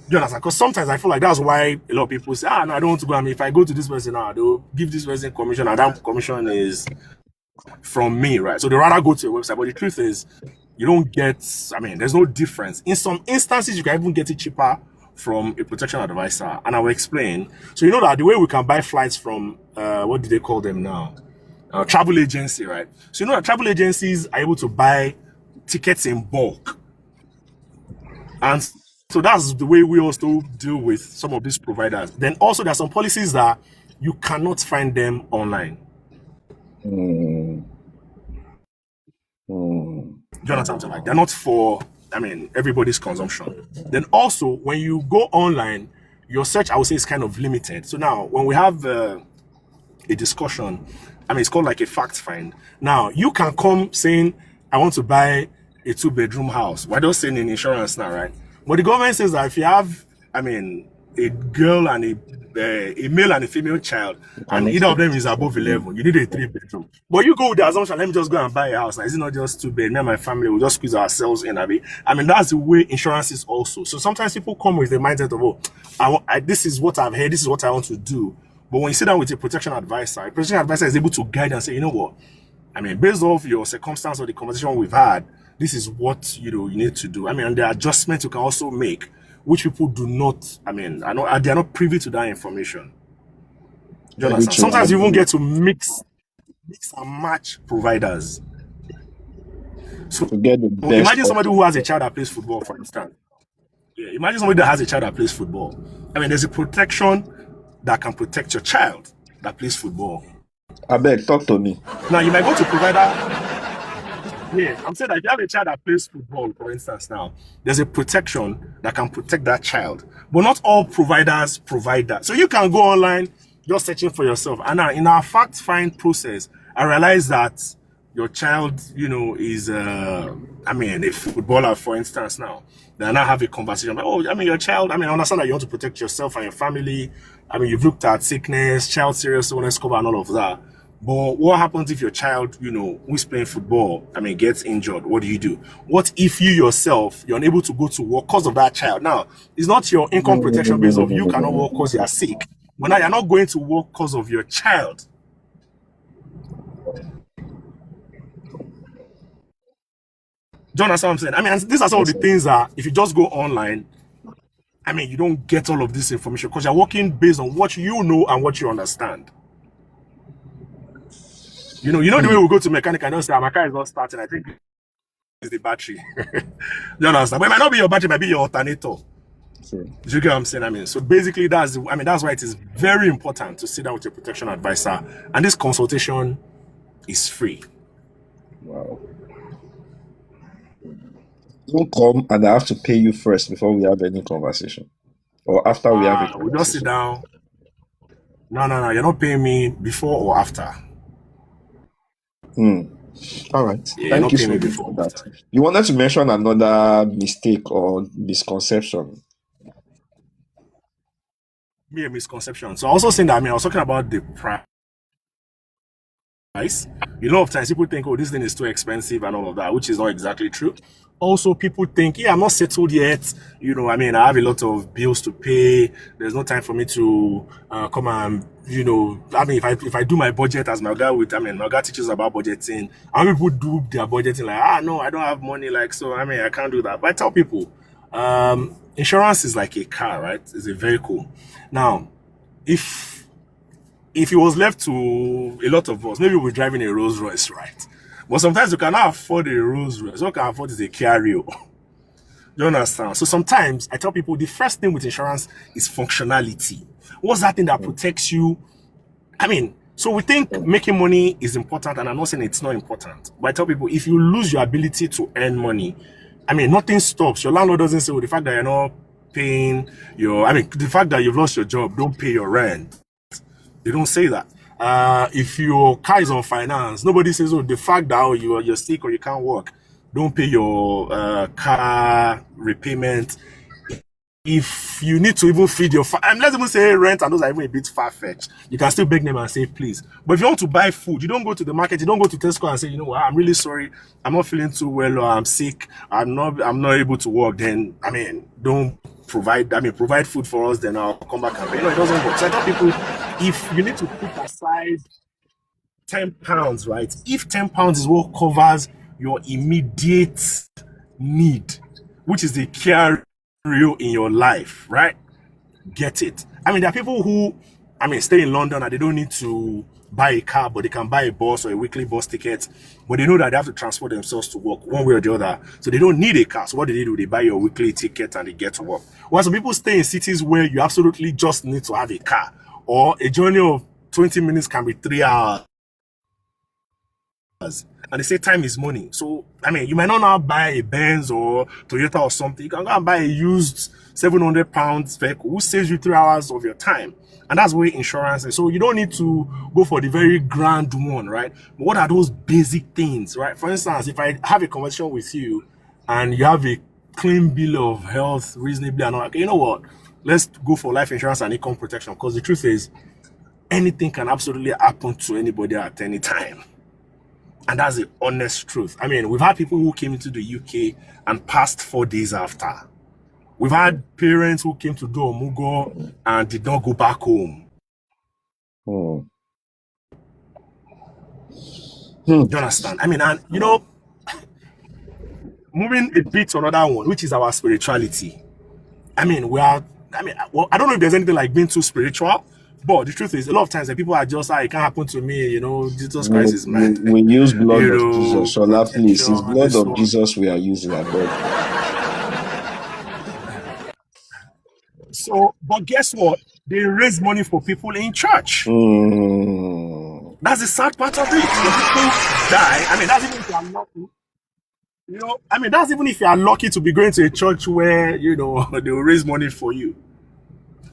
You understand? Because sometimes I feel like that's why a lot of people say, no, I don't want to go. If I go to this person now, they'll give this person commission, and that commission is from me, right? So they rather go to a website. But the truth is, you don't get, there's no difference. In some instances, you can even get it cheaper from a protection advisor, and I will explain. So that the way we can buy flights from, what do they call them now? Travel agency, right? So that travel agencies are able to buy tickets in bulk. And so that's the way we also deal with some of these providers. Then also there are some policies that you cannot find them online. Jonathan, like, they're not for, everybody's consumption. Then also, when you go online, your search, I would say, is kind of limited. So now, when we have a discussion, it's called like a fact find. Now, you can come saying, I want to buy a 2-bedroom house. We're just saying in insurance now, right? But the government says that if you have, a girl and a male and a female child, and either of them is above 11, you need a 3-bedroom. But you go with the assumption, let me just go and buy a house. Now, is it not just 2 bed? Me and my family will just squeeze ourselves in. That's the way insurance is also. So sometimes people come with the mindset of, this is what I've heard, this is what I want to do. But when you sit down with a protection advisor is able to guide and say, you know what, based off your circumstance or the conversation we've had, this is what you need to do. And the adjustments you can also make, which people do not, they are not privy to that information. Do you Very understand? true. Sometimes you even get to mix and match providers. So To get the best imagine of somebody it. who has a child that plays football, for instance. Yeah, imagine somebody that has a child that plays football. I mean, there's a protection that can protect your child that plays football. I beg, talk to me. Now, you might go to provider. Yeah, I'm saying that if you have a child that plays football, for instance, now, there's a protection that can protect that child. But not all providers provide that. So you can go online just searching for yourself. And now, in our fact find process, I realized that your child, is, a footballer, for instance, now. Then I have a conversation about, your child, I understand that you want to protect yourself and your family. You've looked at sickness, child serious illness cover, and all of that. But what happens if your child, who's playing football, gets injured? What do you do? What if you yourself, you're unable to go to work because of that child? Now, it's not your income protection based of you cannot work because you are sick. But now you're not going to work because of your child. Do you understand what I'm saying? These are some of the things that if you just go online, you don't get all of this information because you're working based on what you know and what you understand. The way we go to mechanic and don't say, my car is not starting. I think it's the battery. You understand? But it might not be your battery, it might be your alternator. Sure. Do you get what I'm saying? So basically, that's why it is very important to sit down with your protection advisor. And this consultation is free. Wow. Don't come and I have to pay you first before we have any conversation. Or after we have a conversation. We just sit down. No, you're not paying me before or after. All right. Yeah, Thank you so much for that. You wanted to mention another mistake or misconception. Me a misconception. So I also saying that I was talking about the price. A lot of times people think, this thing is too expensive and all of that, which is not exactly true. Also, people think, I'm not settled yet. I have a lot of bills to pay. There's no time for me to come and, if I do my budget as my guy my guy teaches about budgeting. And people do their budgeting like, no, I don't have money. I can't do that. But I tell people, insurance is like a car, right? It's a vehicle. Now, if it was left to a lot of us, maybe we're driving a Rolls Royce, right? But sometimes you cannot afford a Rolls Royce. What you can afford is a Kia Rio. You understand? So sometimes I tell people the first thing with insurance is functionality. What's that thing that protects you? So we think making money is important, and I'm not saying it's not important. But I tell people if you lose your ability to earn money, nothing stops. Your landlord doesn't say, the fact that you're not paying the fact that you've lost your job, don't pay your rent. They don't say that. If your car is on finance, nobody says, the fact that you're sick or you can't work, don't pay your car repayment. If you need to even feed your let's even say rent, and those are even a bit far-fetched, you can still beg them and say please. But if you want to buy food, you don't go to the market, you don't go to Tesco and say, what, I'm really sorry, I'm not feeling too well, or I'm sick, I'm not able to work. Then don't provide food for us, then I'll come back and pay. No, it doesn't work. So I tell people, if you need to put aside £10, right? If £10 is what covers your immediate need, which is the care real in your life, right? Get it. There are people who, stay in London and they don't need to buy a car, but they can buy a bus or a weekly bus ticket, but they know that they have to transport themselves to work one way or the other. So they don't need a car. So what do? They buy your weekly ticket and they get to work. While some people stay in cities where you absolutely just need to have a car, or a journey of 20 minutes can be 3 hours. And they say time is money. So, you might not now buy a Benz or Toyota or something. You can go and buy a used £700 vehicle who saves you 3 hours of your time. And that's where insurance is. So you don't need to go for the very grand one, right? But what are those basic things, right? For instance, if I have a conversation with you and you have a clean bill of health reasonably, and okay, you know what? Let's go for life insurance and income protection, because the truth is anything can absolutely happen to anybody at any time. And that's the honest truth. We've had people who came into the UK and passed 4 days after. We've had parents who came to do Omugo and did not go back home. Do you understand? And moving a bit to another one, which is our spirituality. I don't know if there's anything like being too spiritual, But the truth is, a lot of times the people are just, it can't happen to me. Jesus We, Christ is we, my, we use blood of Jesus. Shola, please. It's protection. blood This of one. Jesus we are using, I beg. So, but guess what? They raise money for people in church. That's the sad part of it. When people die, I mean, that's even if you are lucky. That's even if you are lucky to be going to a church where, they will raise money for you.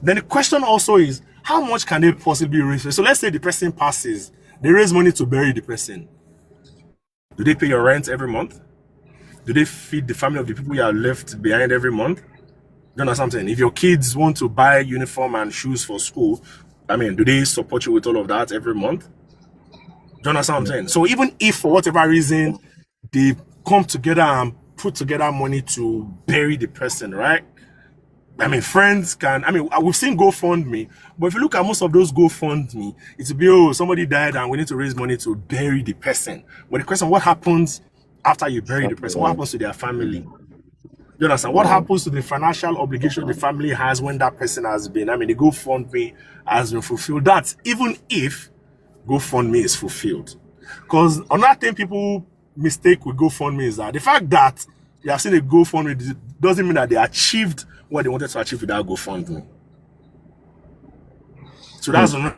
Then the question also is, how much can they possibly raise? So let's say the person passes, they raise money to bury the person. Do they pay your rent every month? Do they feed the family of the people you have left behind every month? You know something? If your kids want to buy uniform and shoes for school, do they support you with all of that every month? Do you understand what I'm saying? So even if for whatever reason they come together and put together money to bury the person, right? Friends can, we've seen GoFundMe, but if you look at most of those GoFundMe, it's be, somebody died and we need to raise money to bury the person. But the question, what happens after you bury the person? What happens to their family? You understand? What happens to the financial obligation the family has when that person has been, the GoFundMe has been fulfilled? That's even if GoFundMe is fulfilled. Because another thing people mistake with GoFundMe is that the fact that you have seen a GoFundMe doesn't mean that they achieved what they wanted to achieve without GoFundMe. So that's another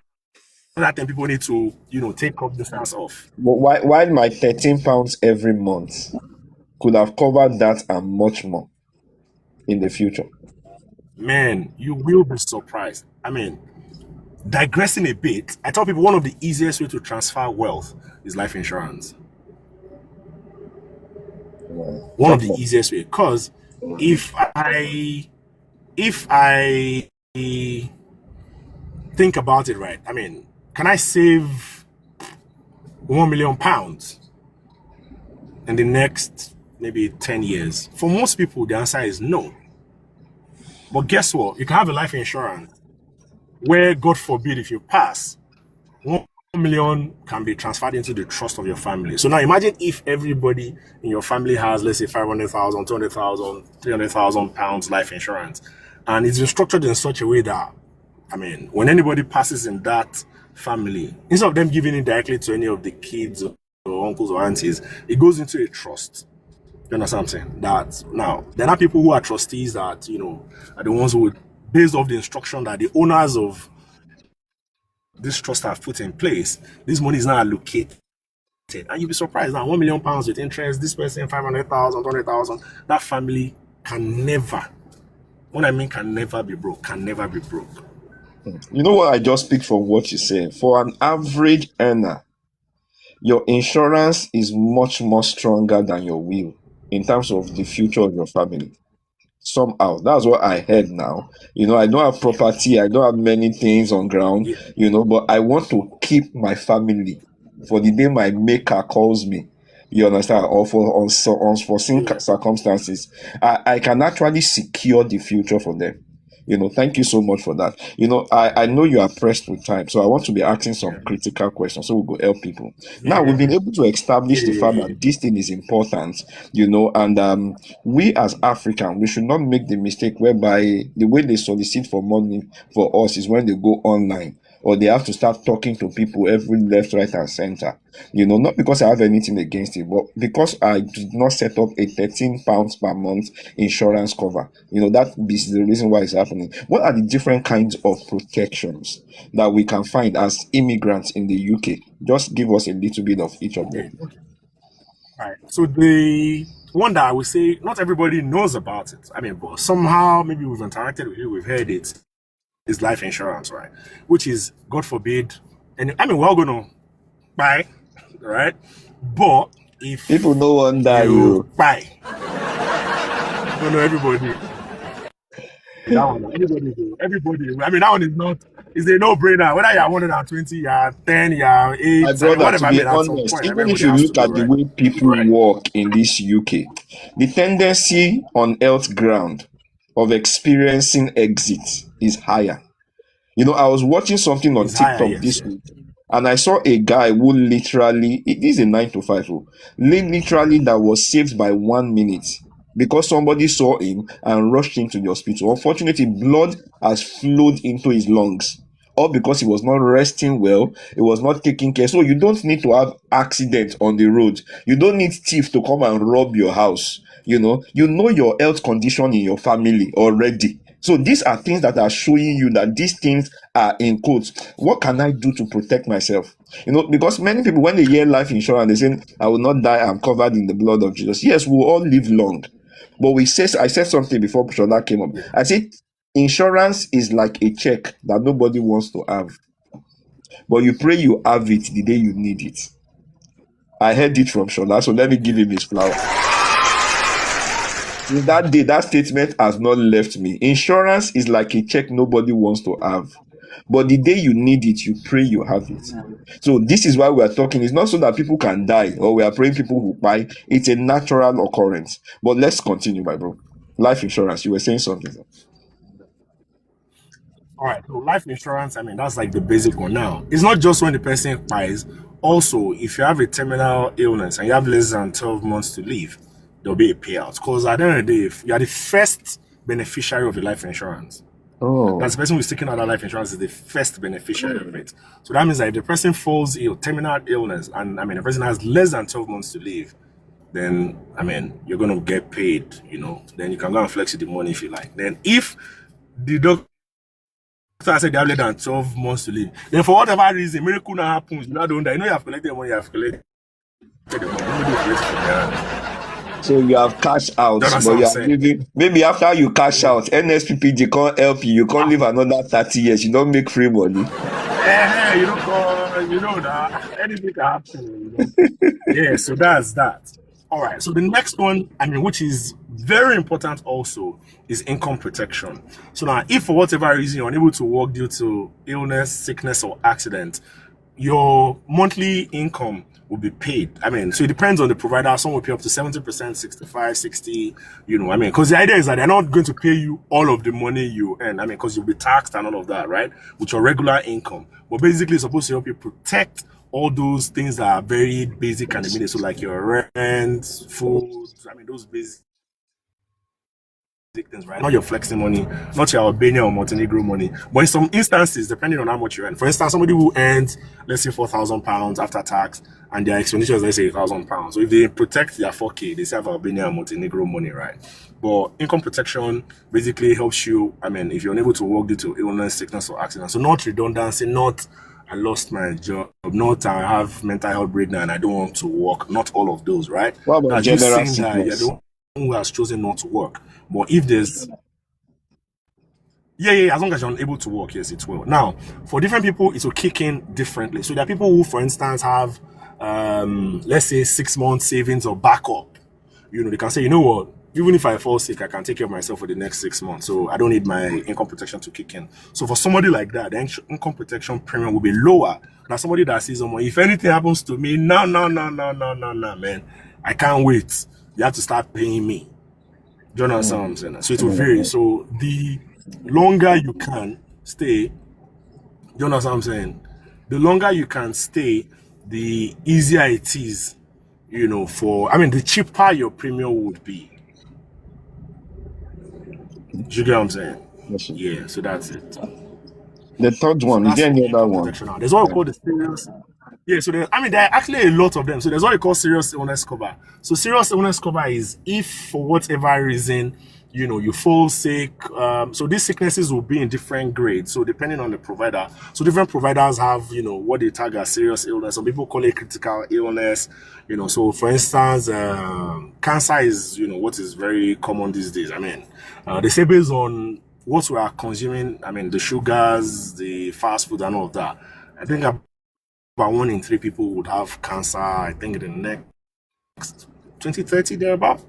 thing people need to, take up the stance of. But while my £13 every month could have covered that and much more in the future. Man, you will be surprised. Digressing a bit, I tell people one of the easiest way to transfer wealth is life insurance. One of the easiest way, because if I think about it right, can I save £1 million in the next maybe 10 years? For most people, the answer is no. But guess what? You can have a life insurance where, God forbid, if you pass, 1 million can be transferred into the trust of your family. So now imagine if everybody in your family has, let's say, 500,000, 200,000, 300,000 pounds life insurance. And it's been structured in such a way that, when anybody passes in that family, instead of them giving it directly to any of the kids or uncles or aunties, it goes into a trust. You understand what I'm saying? That now, there are people who are trustees that, are the ones who would, based off the instruction that the owners of this trust have put in place, this money is now allocated. And you'll be surprised now, £1 million with interest, this person 500,000, 200,000, that family can never, can never be broke, can never be broke. You know what? I just picked from what you said. For an average earner, your insurance is much more stronger than your will in terms of the future of your family. Somehow, that's what I heard now. I don't have property, I don't have many things on ground, but I want to keep my family for the day my maker calls me. You understand? Or for unforeseen circumstances. I can actually secure the future for them. Thank you so much for that. I know you are pressed with time, so I want to be asking some critical questions so we'll go help people. Now, we've been able to establish the fact that this thing is important, and we as Africans, we should not make the mistake whereby the way they solicit for money for us is when they go online, or they have to start talking to people every left, right, and center. Not because I have anything against it, but because I did not set up a £13 per month insurance cover. That is the reason why it's happening. What are the different kinds of protections that we can find as immigrants in the UK? Just give us a little bit of each of them. Right. So the one that I would say not everybody knows about it. But somehow maybe we've interacted with it, we've heard it, is life insurance, right? Which is, God forbid, and we're all gonna buy, right? But if people no one die, you buy, don't know everybody. That one, everybody. That one is a no-brainer. Whether you're 120, you're 10, you're 8, my brother, whatever. to be honest, even if you look at the way people work in this UK, the tendency on health ground of experiencing exit is higher. I was watching something on TikTok this week, and I saw a guy who literally, it is a 9 to 5, literally that was saved by 1 minute because somebody saw him and rushed him to the hospital. Unfortunately, blood has flowed into his lungs or because he was not resting well, he was not taking care. So you don't need to have accident on the road. You don't need thief to come and rob your house. You know your health condition in your family already. So these are things that are showing you that these things are in quotes. What can I do to protect myself? Because many people, when they hear life insurance, they say, I will not die, I'm covered in the blood of Jesus. Yes, we'll all live long. But I said something before Shola came up. I said, insurance is like a check that nobody wants to have. But you pray you have it the day you need it. I heard it from Shola, so let me give him his flower. Since that day, that statement has not left me. Insurance is like a check nobody wants to have. But the day you need it, you pray you have it. So this is why we are talking. It's not so that people can die or we are praying people who buy. It's a natural occurrence. But let's continue, my bro. Life insurance. You were saying something. All right, so life insurance, I mean, that's like the basic one. Now, it's not just when the person dies. Also, if you have a terminal illness and you have less than 12 months to live, there'll be a payout. Because at the end of the day, if you are the first beneficiary of the life insurance, that's the person who's taking out that life insurance is the first beneficiary of it. So that means that if the person falls ill, terminal illness, and I mean, the person has less than 12 months to live, then, I mean, you're going to get paid, then you can go and flex with the money if you like. Then if the doctor said they have less than 12 months to live, then for whatever reason, miracle now happens, you don't die. You have collected the money, you have collected the money. Nobody will collect it from there. So you have cash out, That's but what you I'm are saying. living. Maybe after you cash out, NSPPD can't help you. You can't live another 30 years. You don't make free money. You don't call, that anything can happen. Yeah, so that's that. All right. So the next one, I mean, which is very important also, is income protection. So now, if for whatever reason you're unable to work due to illness, sickness, or accident, your monthly income will be paid. I mean, so it depends on the provider. Some will pay up to 70%, 65, 60, because the idea is that they're not going to pay you all of the money you earn. I mean, because you'll be taxed and all of that, right? With your regular income. But basically, it's supposed to help you protect all those things that are very basic and immediate. So like your rent, food, I mean, those basic things, right? Not your flexing money, not your Albania or Montenegro money. But in some instances, depending on how much you earn. For instance, somebody who earns, let's say, £4,000 after tax, and their expenditures, let's say, £1,000. So if they protect their 4K, they have Albania and Montenegro money, right? But income protection basically helps you, I mean, if you're unable to work due to illness, sickness, or accident. So not redundancy, not I lost my job, not I have mental health breakdown and I don't want to work. Not all of those, right? What about That's just general saying that you're sickness? the one who has chosen not to work. But if there's yeah, as long as you're unable to work, yes, it will. Now, for different people, it will kick in differently. So there are people who, for instance, have let's say 6 months savings or backup. They can say, you know what, even if I fall sick, I can take care of myself for the next 6 months. So I don't need my income protection to kick in. So for somebody like that, the income protection premium will be lower than somebody that says, if anything happens to me, no, man, I can't wait. You have to start paying me. Do you understand what I'm saying? So it will vary. So the longer you can stay, do you understand what I'm saying? The longer you can stay, the easier it is, the cheaper your premium would be. Do you get what I'm saying? Yes, Yeah, so that's it. the third So one, is that's there for any other income one? protection now. There's what we call the serious. Yeah, so there are actually a lot of them. So there's what we call serious illness cover. So serious illness cover is if for whatever reason, you fall sick. So these sicknesses will be in different grades. So depending on the provider. So different providers have, what they tag as serious illness. Some people call it critical illness. So for instance, cancer is, what is very common these days. I mean, they say based on what we are consuming, I mean, the sugars, the fast food and all of that, I think about 1 in 3 people would have cancer, I think, in the next 2030, thereabout.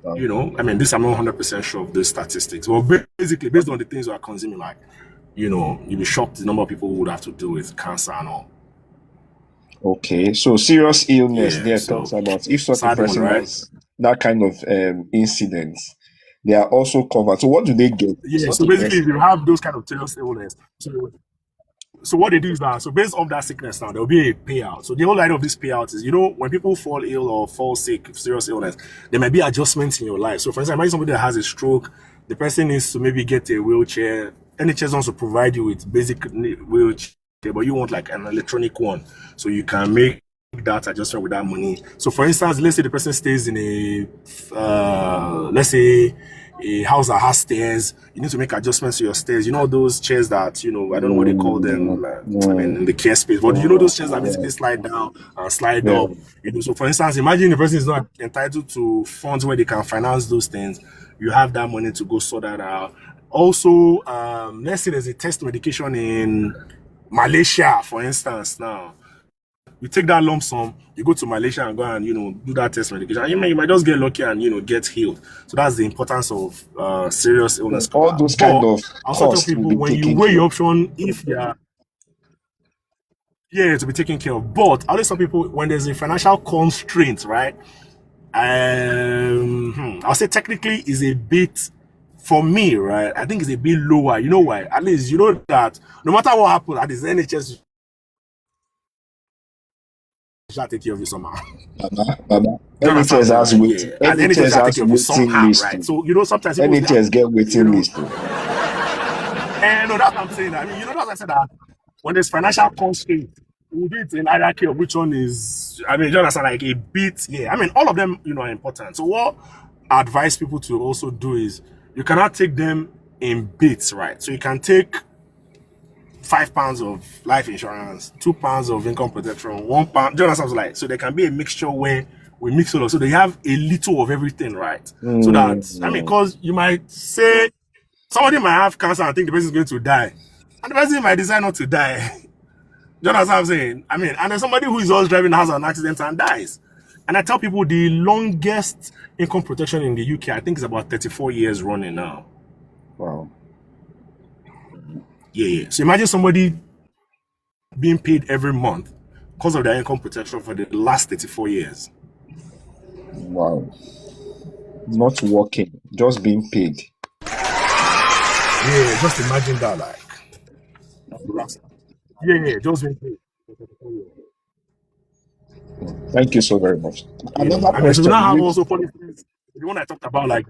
This I'm not 100% sure of the statistics. Well, basically, based on the things we are consuming, like, you'll be shocked the number of people who would have to deal with cancer and all. Okay, so serious illness Yeah, there so talks about if such a sad one, person right? has that kind of incidents, they are also covered. So what do they get? Yeah, Such so a basically, if person. you have those kind of serious illness, so what they do is that, so based on that sickness now, there'll be a payout. So the whole idea of this payout is, when people fall ill or fall sick, serious illness, there might be adjustments in your life. So for instance, imagine somebody that has a stroke, the person needs to maybe get a wheelchair, NHS wants to provide you with basic wheelchair, but you want like an electronic one, so you can make that adjustment with that money. So, for instance, let's say the person stays in let's say a house that has stairs. You need to make adjustments to your stairs. You know those chairs that I don't know what they call them. I mean, in the care space, but those chairs that basically slide down and slide Yeah. up. So, for instance, imagine the person is not entitled to funds where they can finance those things. You have that money to go sort that out. Also, let's say there's a test medication in Malaysia, for instance. Now, you take that lump sum, you go to Malaysia and go and do that test medication. And you might just get lucky and get healed. So that's the importance of serious illness All cover. those kind But of I also tell costs will people be when you taken weigh care your of. option, if you're to be taken care of. But I always tell people when there's a financial constraint, right? I'll say technically is a bit for me, right? I think it's a bit lower. You know why? At least you know that no matter what happens, at least NHS shall take care of you somehow. Baba, Do you understand NHS what I'm has saying? waiting. Yeah. And NHS NHS shall take has care of you waiting somehow, list right? too. So sometimes people NHS get waiting list too. and no, that's what I'm saying. I mean, that's what I said that when there's financial constraint, we do it in hierarchy of which one is. I mean, you understand, like a bit. Yeah, I mean, all of them, are important. So what I advise people to also do is you cannot take them in bits, right? So you can take £5 of life insurance, £2 of income protection, £1. Do you understand? Like, so there can be a mixture where we mix it up, so they have a little of everything, right? So that I mean, because you might say somebody might have cancer and think the person is going to die, and the person might decide not to die. Do you understand what I'm saying? I mean, and there's somebody who is always driving has an accident and dies. And I tell people the longest income protection in the UK, I think, is about 34 years running now. Wow. Yeah. So imagine somebody being paid every month because of their income protection for the last 34 years. Wow. Not working, just being paid. Yeah, just imagine that, like. Yeah, just being paid. Thank you so very much. Another I mean, so we question. now have also policies. The one I talked about, like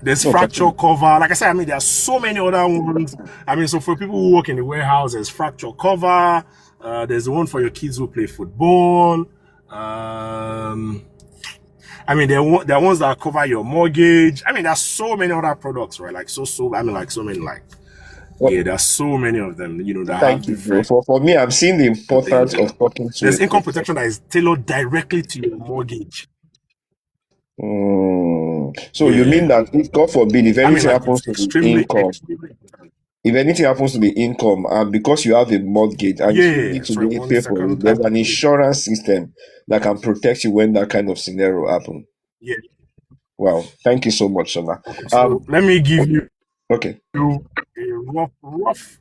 there's No, fracture cover. Like I said, I mean, there are so many other ones. I mean, so for people who work in the warehouse, there's fracture cover. There's the one for your kids who play football. I mean, there are ones that cover your mortgage. I mean, there's so many other products, right? Like I mean, like so many, like yeah, there's so many of them. That thank have you, bro. different. For me, I'm seeing the importance of talking to There's a income protection that is tailored directly to your mortgage. So you mean Yeah. that if God forbid, if I mean, anything like happens it's to the extremely income, important. if anything happens to the income, and because you have a mortgage and you still Yeah. need to Sorry, really one pay for it, second. there's an insurance system that can protect you when that kind of scenario happens. Yeah. Wow, thank you so much, Shona. So let me give you Okay. a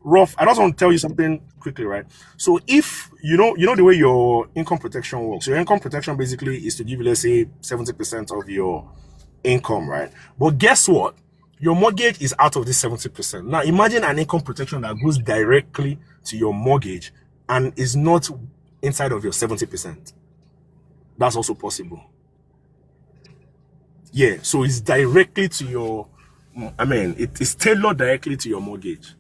rough. I just want to tell you something quickly, right? So if you know the way your income protection works. Your income protection basically is to give you, let's say, 70% of your income, right? But guess what? Your mortgage is out of this 70%. Now imagine an income protection that goes directly to your mortgage and is not inside of your 70%. That's also possible. Yeah, so it's directly to your, I mean, it is tailored directly to your mortgage.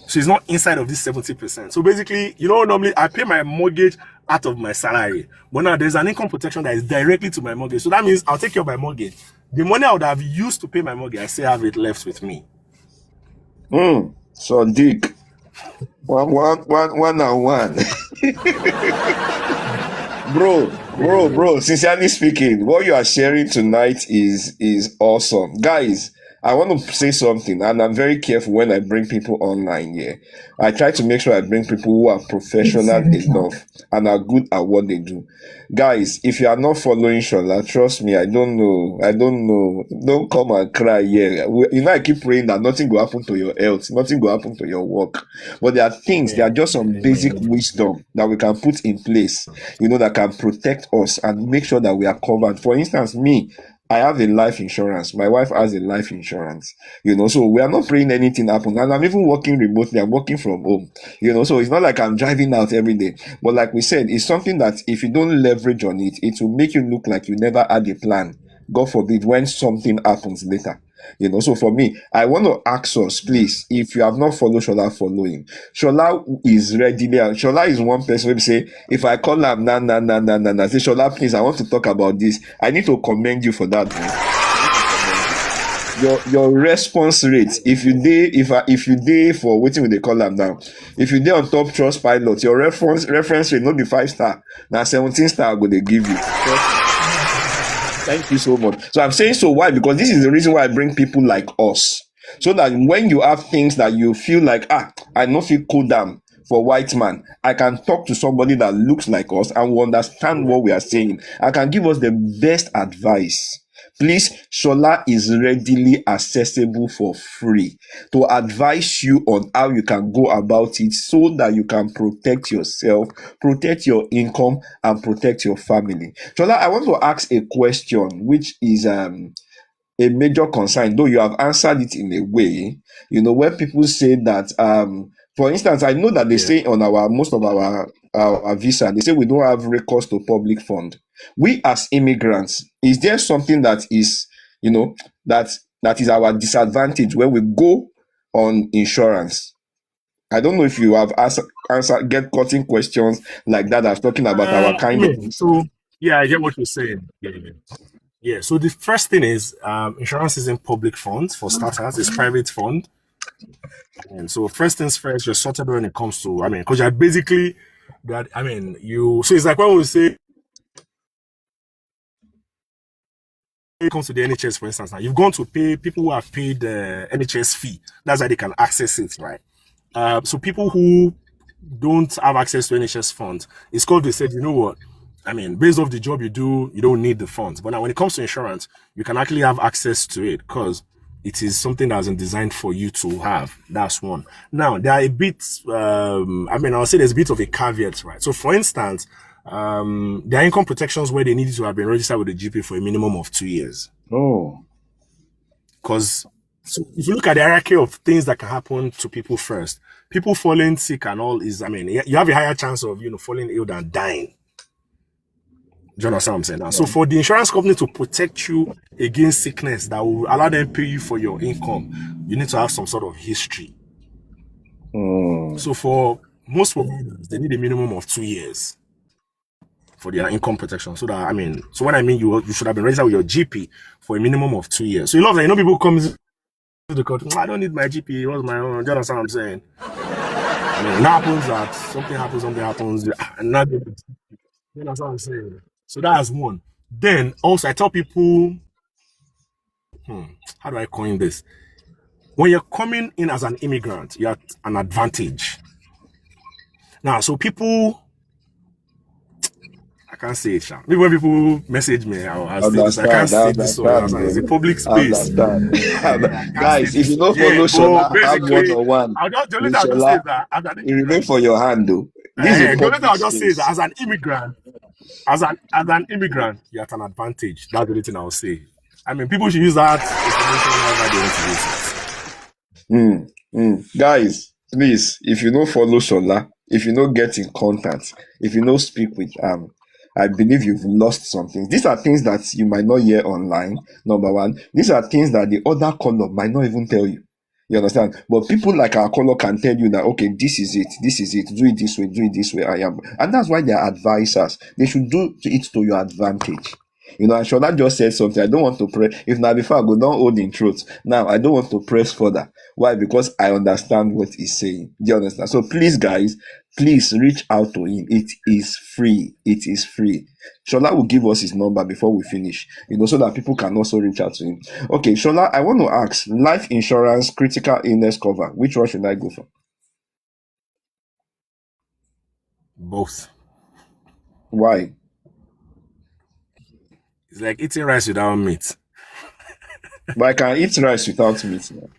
So it's not inside of this 70%. So basically, normally I pay my mortgage out of my salary. But now there's an income protection that is directly to my mortgage. So that means I'll take care of my mortgage. The money I would have used to pay my mortgage, I still have it left with me. So Dick, one and one. Bro, sincerely speaking, what you are sharing tonight is awesome. Guys, I want to say something, and I'm very careful when I bring people online here. I try to make sure I bring people who are professional enough and are good at what they do. Guys, if you are not following Shola, trust me, I don't know. Don't come and cry here. I keep praying that nothing will happen to your health, nothing will happen to your work. But there are things, there are just some basic wisdom that we can put in place, that can protect us and make sure that we are covered. For instance, me, I have a life insurance. My wife has a life insurance, so we are not praying anything happen. And I'm even working remotely. I'm working from home, so it's not like I'm driving out every day. But like we said, it's something that if you don't leverage on it, it will make you look like you never had a plan. God forbid when something happens later. So for me, I want to ask us, please, if you have not followed Shola, follow him. Shola is readily, and Shola is one person who say, if I call him, say, Shola, please, I want to talk about this. I need to commend you for that. Your response rate, if you day for waiting with the call am now, if you day on top trust pilot, your reference rate not be 5-star, now 17-star go they give you. Thank you so much. So I'm saying so why? Because this is the reason why I bring people like us. So that when you have things that you feel like, I don't feel cool down for white man, I can talk to somebody that looks like us and will understand what we are saying. I can give us the best advice. Please, Shola is readily accessible for free to advise you on how you can go about it so that you can protect yourself, protect your income, and protect your family. Shola, I want to ask a question, which is a major concern, though you have answered it in a way, when people say that, for instance, I know that they say on most of our visa, they say we don't have recourse to public fund. We as immigrants, is there something that is, that is our disadvantage when we go on insurance? I don't know if you have get cutting questions like that. I was talking about our kind of. So yeah, I get what you're saying. Yeah. So the first thing is insurance isn't public funds for starters, it's private fund. And so first things first, you're sorted when it comes to, because you're basically that, so it's like when we say it comes to the NHS, for instance, now you've gone to pay people who have paid the NHS fee. That's why they can access it, right? So people who don't have access to NHS funds, it's called, they said, you know what? Based off the job you do, you don't need the funds. But now when it comes to insurance, you can actually have access to it because it is something that isn't designed for you to have. That's one. Now, there are a bit, I'll say there's a bit of a caveat, right? So for instance, there are income protections where they need to have been registered with the GP for a minimum of 2 years. Oh. Because if you look at the hierarchy of things that can happen to people first, people falling sick and all is, you have a higher chance of, falling ill than dying. Do you understand what I'm saying now? Yeah. So for the insurance company to protect you against sickness that will allow them to pay you for your income, you need to have some sort of history. So for most providers, they need a minimum of 2 years for their income protection. So that, you should have been registered with your GP for a minimum of 2 years. So you love that, people come to the court, I don't need my GP, it was my own. Do you understand what I'm saying? It happens that something happens, and not, you understand what I'm saying? So that's one. Then also I tell people, how do I coin this? When you're coming in as an immigrant, you're at an advantage. Now, so people, I can't say it. Maybe when people message me, I'll say this. I can't say this. It's a public space. Guys, if you don't follow Shola, have one-on-one. The only thing I'll just say is that it remain for your hand, though. The only thing I'll just say is that as an immigrant, you're at an advantage. That's the only thing I'll say. People should use that information however they want to use it. Guys, please, if you don't follow Shola, if you don't get in contact, if you don't speak with I believe you've lost something. These are things that you might not hear online, number one. These are things that the other caller might not even tell you. You understand? But people like our caller can tell you that, okay, this is it, do it this way, I am. And that's why they are advisors. They should do it to your advantage. And Shola just said something. I don't want to press. If now before I go down hold in truth. Now I don't want to press further. Why? Because I understand what he's saying. Do you understand? So please, guys, please reach out to him. It is free. It is free. Shola will give us his number before we finish, so that people can also reach out to him. Okay, Shola, I want to ask, life insurance, critical illness cover, which one should I go for? Both. Why? It's like eating rice without meat. But I can eat rice without meat now.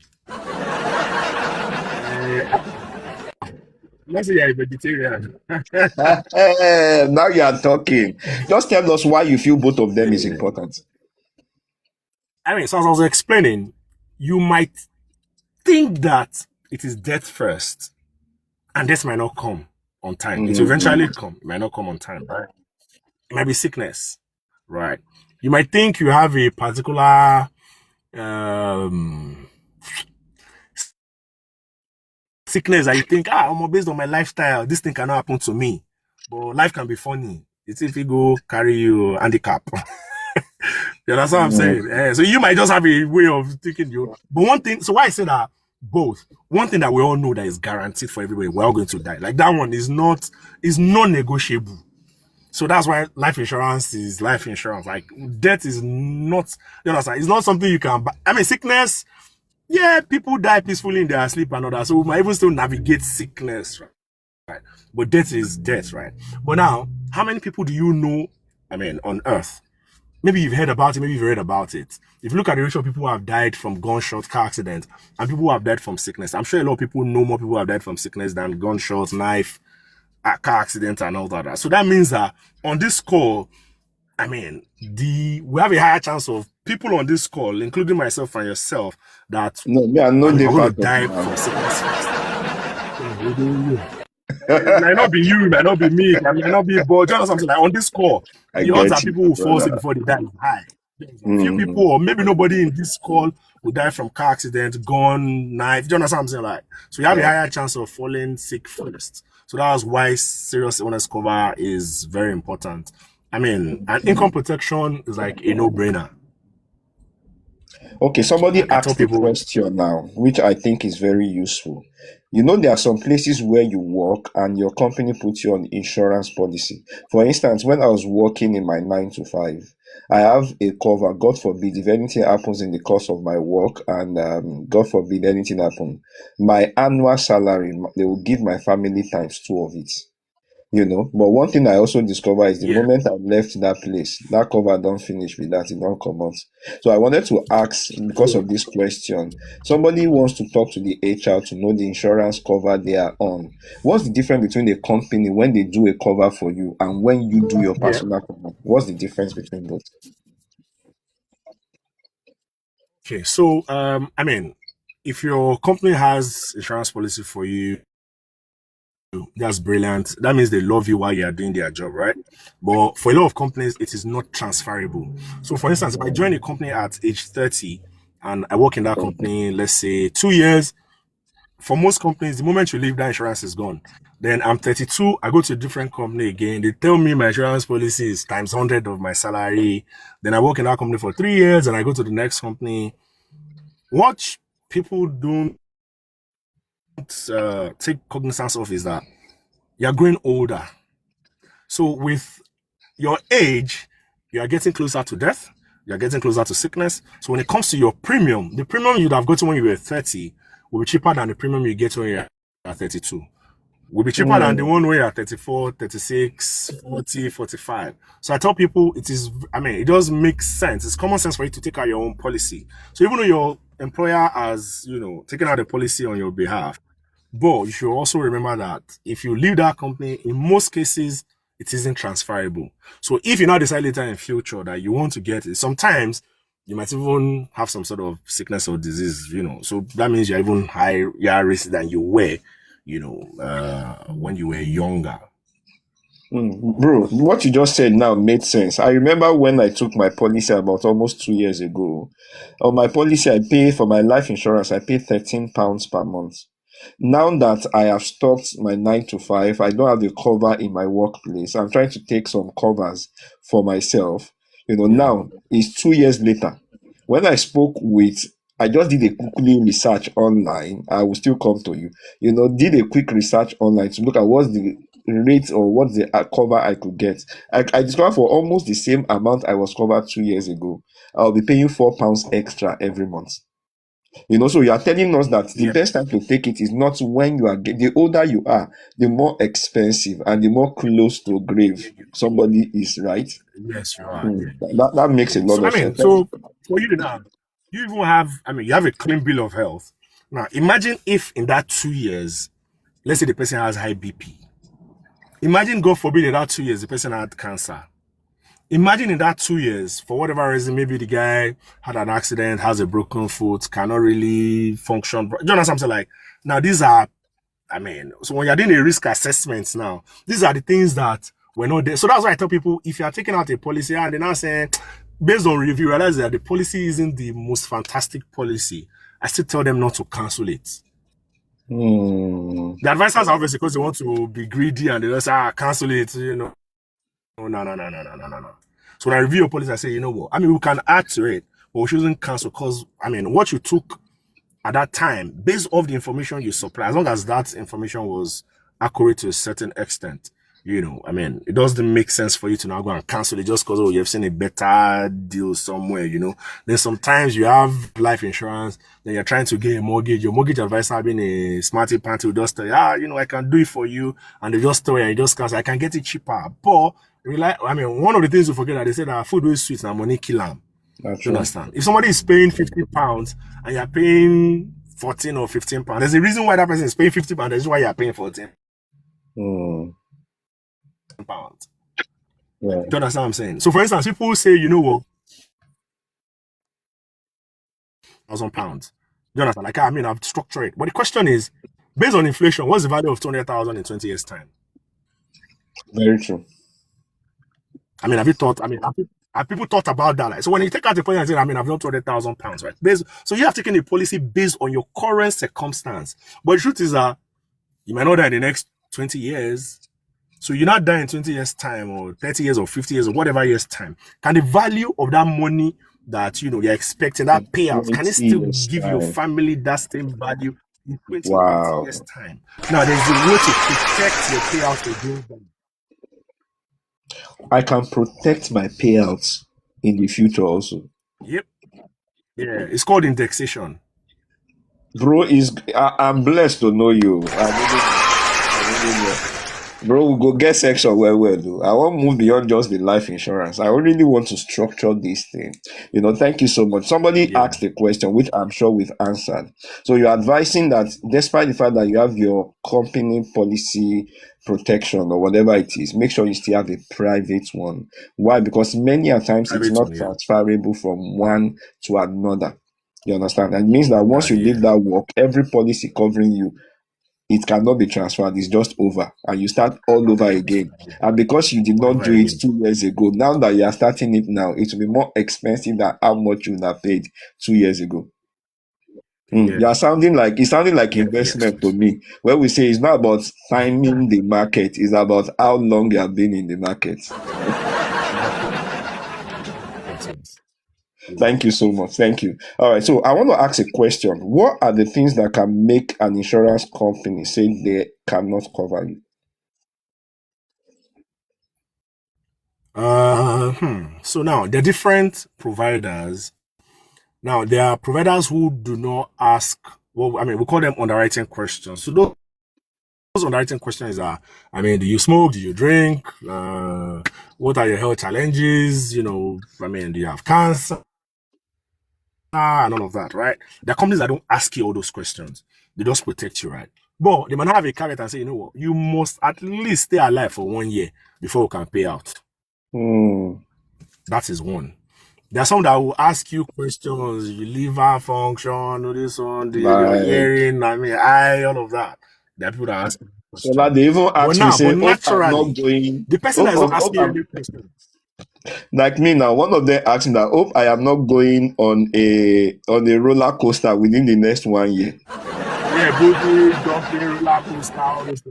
Let's say you're a vegetarian. Now you are talking. Just tell us why you feel both of them is important. So as I was explaining, you might think that it is death first, and death might not come on time. It will eventually come. It might not come on time, right? It might be sickness, right? You might think you have a particular um, sickness that you think, based on my lifestyle, this thing cannot happen to me. But life can be funny. It's if you go carry you handicap. You understand what I'm Mm. saying? So you might just have a way of thinking you. But one thing, so why I say that both. One thing that we all know that is guaranteed for everybody, we're all going to die. Like that one is non-negotiable. So that's why life insurance is life insurance. Like death is not, you understand? It's not something you can buy. I mean, sickness, yeah, people die peacefully in their sleep and all that. So we might even still navigate sickness, right? But death is death, right? But now, how many people do you know, I mean, on earth? Maybe you've heard about it, maybe you've read about it. If you look at the ratio of people who have died from gunshot, car accidents, and people who have died from sickness, I'm sure a lot of people know more people who have died from sickness than gunshots, knife, car accident, and all that. So that means that on this call, I mean, we have a higher chance of people on this call, including myself and yourself, that No, me, I know I mean, they we're going to part of die now. from sickness first. It might not be you, it might not be me, it might not be, but just something like on this call, I the odds get that you, people will fall sick brother. before they die is high. Few Mm. people, or maybe nobody in this call will die from car accident, gun, knife. Do you understand what I'm saying? Like, so you have a Yeah. higher chance of falling sick first. So that's why serious illness cover is very important. I mean, an income protection is like a no-brainer. Okay, somebody Like I tell asked a people, question now, which I think is very useful. You know, there are some places where you work and your company puts you on insurance policy. For instance, when I was working in my 9 to 5, I have a cover. God forbid, if anything happens in the course of my work, and God forbid anything happen, my annual salary, they will give my family times two of it. But one thing I also discover is the yeah, moment I left that place, that cover don't finish with that, it don't come out. So I wanted to ask, because yeah, of this question, somebody wants to talk to the HR to know the insurance cover they are on. What's the difference between a company when they do a cover for you and when you do your yeah. personal cover? What's the difference between both? Okay, so I mean, if your company has insurance policy for you, that's brilliant. That means they love you while you are doing their job, right? But for a lot of companies, it is not transferable. So, for instance, if I join a company at age 30 and I work in that Okay. company, let's say 2 years, for most companies, the moment you leave, that insurance is gone. Then I'm 32, I go to a different company again. They tell me my insurance policy is times 100 of my salary. Then I work in that company for 3 years and I go to the next company. What people don't take cognizance of is that you're growing older. So with your age, you are getting closer to death. You are getting closer to sickness. So when it comes to your premium, the premium you'd have gotten when you were 30 will be cheaper than the premium you get when you're 32. Will be cheaper than the Hmm. one where you're 34, 36, 40, 45. So I tell people it does make sense. It's common sense for you to take out your own policy. So even though your employer has, taken out a policy on your behalf, but you should also remember that if you leave that company, in most cases, it isn't transferable. So if you now decide later in future that you want to get it, sometimes you might even have some sort of sickness or disease. So that means you're even higher risk than you were, when you were younger. Bro, what you just said now made sense. I remember when I took my policy about almost 2 years ago. On my policy, I pay for my life insurance, I pay £13 per month. Now that I have stopped my 9 to 5, I don't have the cover in my workplace. I'm trying to take some covers for myself. Yeah. Now it's 2 years later. When I spoke with, I just did a quickly research online. I will still come to you. Did a quick research online to look at what's the rate or what's the cover I could get. I discovered for almost the same amount I was covered 2 years ago, I'll be paying £4 extra every month. So you are telling us that the Yeah. best time to take it is not when you are the older you are, the more expensive and the more close to grave somebody is, right? Yes, you are. Hmm. Yeah. That makes a So lot of sense. so for you now, you even have, you have a clean bill of health. Now, imagine if in that 2 years, let's say the person has high BP. Imagine, God forbid, in that 2 years, the person had cancer. Imagine in that 2 years, for whatever reason, maybe the guy had an accident, has a broken foot, cannot really function. Do you know something like? Now, these are, so when you're doing a risk assessment now, these are the things that were not there. So that's why I tell people, if you're taking out a policy and they're now saying, based on review, realize that the policy isn't the most fantastic policy. I still tell them not to cancel it. Mm. The advisors obviously because they want to be greedy and they just cancel it, No. So when I review your policy, I say, you know what? I mean, we can add to it, but we shouldn't cancel because I mean, what you took at that time, based off the information you supply, as long as that information was accurate to a certain extent, I mean, it doesn't make sense for you to now go and cancel it just because you've seen a better deal somewhere, Then sometimes you have life insurance, then you're trying to get a mortgage. Your mortgage advisor being a smarty pants will just tell you, I can do it for you, and they just tell you, just cancel. I can get it cheaper, but one of the things you forget that they say that food is sweet and money kill them. You understand? If somebody is paying £50 and you're paying 14 or 15 pounds, there's a reason why that person is paying £50. There's why you're paying 14 pounds. Yeah. Do you understand what I'm saying? So, for instance, people say, you know what, £1,000. Do you understand? Like, I've structured it. But the question is, based on inflation, what's the value of 200,000 in 20 years' time? Very true. Have you thought? Have people thought about that? Like, so when you take out the policy and say, I've done £200,000, right? So you have taken a policy based on your current circumstance. But the truth is that you might not die in the next 20 years. So you're not dying in 20 years' time or 30 years or 50 years or whatever years' time. Can the value of that money that you're expecting, that payout, can it still give your family that same value in 20 years' time? Now, there's a way to protect your payout against them. I can protect my payouts in the future also. Yep. Yeah, it's called indexation. Bro, I'm blessed to know you. Bro, we'll go get section well, though. I won't move beyond just the life insurance. I really want to structure this thing. Thank you so much. Somebody asked a question, which I'm sure we've answered. So you're advising that despite the fact that you have your company policy protection or whatever it is, make sure you still have a private one. Why? Because many a times it's not transferable from one to another. You understand? And it means that once you leave that work, every policy covering you, it cannot be transferred. It's just over, and you start all over again. And because you did not do it 2 years ago, now that you are starting it now, it will be more expensive than how much you would have paid 2 years ago. You are sounding like investment to me. Where we say it's not about timing the market, it's about how long you have been in the market. Thank you so much. Thank you. All right. So I want to ask a question. What are the things that can make an insurance company say they cannot cover you? So now there are different providers. Now there are providers who do not ask. Well, we call them underwriting questions. So those underwriting questions are, do you smoke? Do you drink? What are your health challenges? Do you have cancer? And all of that, right? There are companies that don't ask you all those questions. They just protect you, right? But they might have a caveat and say, you know what, you must at least stay alive for 1 year before we can pay out. That is one. There are some that will ask you questions, your liver function, this one, your hearing, all of that. There are people that ask. So that they even ask me, say, naturally, the person that is not asking you any question. Like me now, one of them asked me that, hope I am not going on a roller coaster within the next 1 year. Yeah, booty, jumping, roller coaster, all this.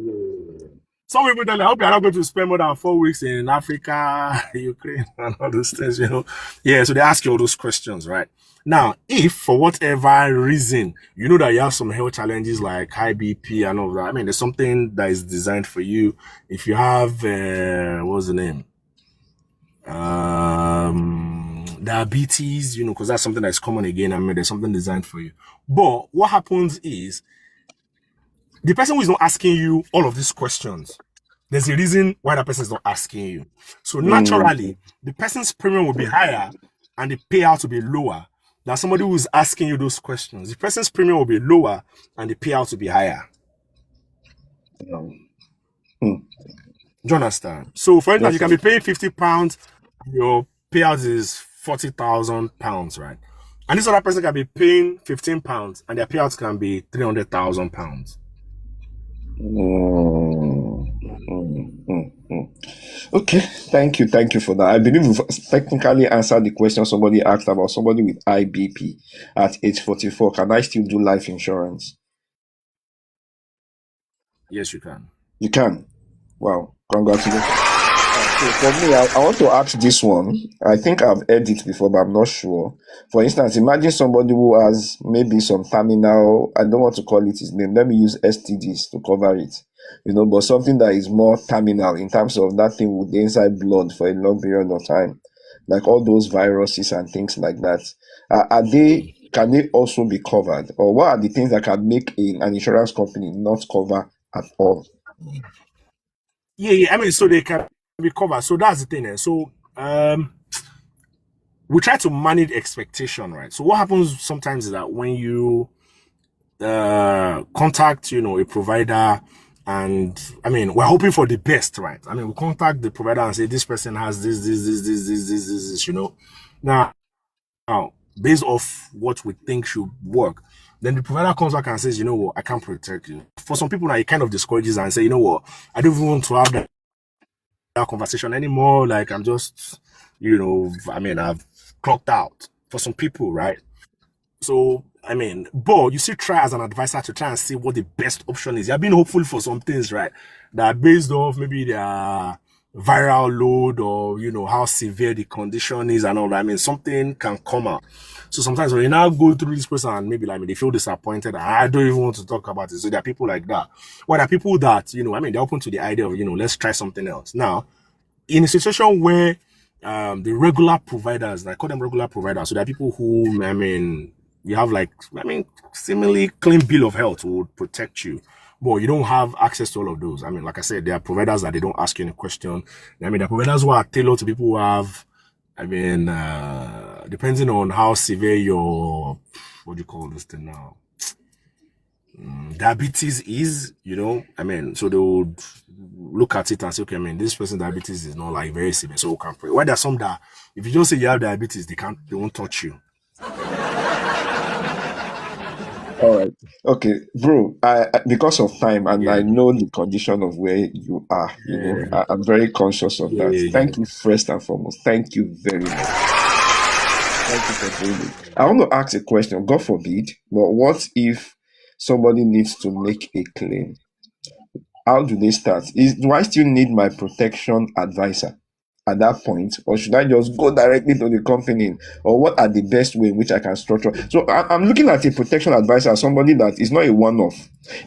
Some people tell me, I hope you're not going to spend more than 4 weeks in Africa, Ukraine, and all those things, Yeah, so they ask you all those questions, right? Now, if for whatever reason, you know that you have some health challenges like high BP and all that, there's something that is designed for you. If you have, what's the name? Diabetes, because that's something that's common again. There's something designed for you. But what happens is the person who is not asking you all of these questions, there's a reason why that person is not asking you. So naturally, the person's premium will be higher and the payout will be lower than somebody who is asking you those questions. The person's premium will be lower and the payout will be higher. Do you understand? So for instance, you can be paying £50, your payout is £40,000, right? And this other person can be paying £15 and their payouts can be £300,000. Okay, thank you for that. I believe we've technically answered the question somebody asked about somebody with IBP at age 44. Can I still do life insurance? Yes, you can. You can. Wow, congratulations. So for me, I want to ask this one. I think I've heard it before, but I'm not sure. For instance, imagine somebody who has maybe some terminal, I don't want to call it his name, let me use STDs to cover it. But something that is more terminal in terms of that thing with the inside blood for a long period of time, like all those viruses and things like that. Can they also be covered? Or what are the things that can make an insurance company not cover at all? Yeah. I mean, so they can be covered. So that's the thing. So we try to manage expectation, right? So what happens sometimes is that when you contact, a provider, and I mean, we're hoping for the best, right? I mean, we contact the provider and say this person has this. Now, based off what we think should work, then the provider comes back and says, you know what, I can't protect you. For some people now, it kind of discourages and say, you know what, I don't even want to have that conversation anymore. Like I'm just, I mean, I've clocked out for some people, right? So, I mean, but you still try as an advisor to try and see what the best option is. You're being hopeful for some things, right? That are based off maybe their viral load or, how severe the condition is and all that. I mean, something can come out. So sometimes when you now go through this person and maybe like they feel disappointed, I don't even want to talk about it. So there are people like that. Well, there are people that, I mean, they're open to the idea of, let's try something else. Now, in a situation where the regular providers, I call them regular providers, so there are people who, I mean, you have seemingly clean bill of health would protect you, but you don't have access to all of those. I mean, like I said, there are providers that they don't ask you any question. I mean, there are providers who are tailored to people who have, I mean, depending on how severe your, what do you call this thing now? Diabetes is, I mean, so they would look at it and say, okay, I mean, this person's diabetes is not like very severe, so we can pray. Why there are some that if you just say you have diabetes, they won't touch you. All right. Okay, bro. Because of time, and I know the condition of where you are. I'm very conscious of that. Thank you first and foremost. Thank you very much. Thank you for doing it. I want to ask a question. God forbid, but what if somebody needs to make a claim? How do they start? Do I still need my protection advisor at that point, or should I just go directly to the company? Or what are the best way in which I can structure? So I'm looking at a protection advisor as somebody that is not a one-off.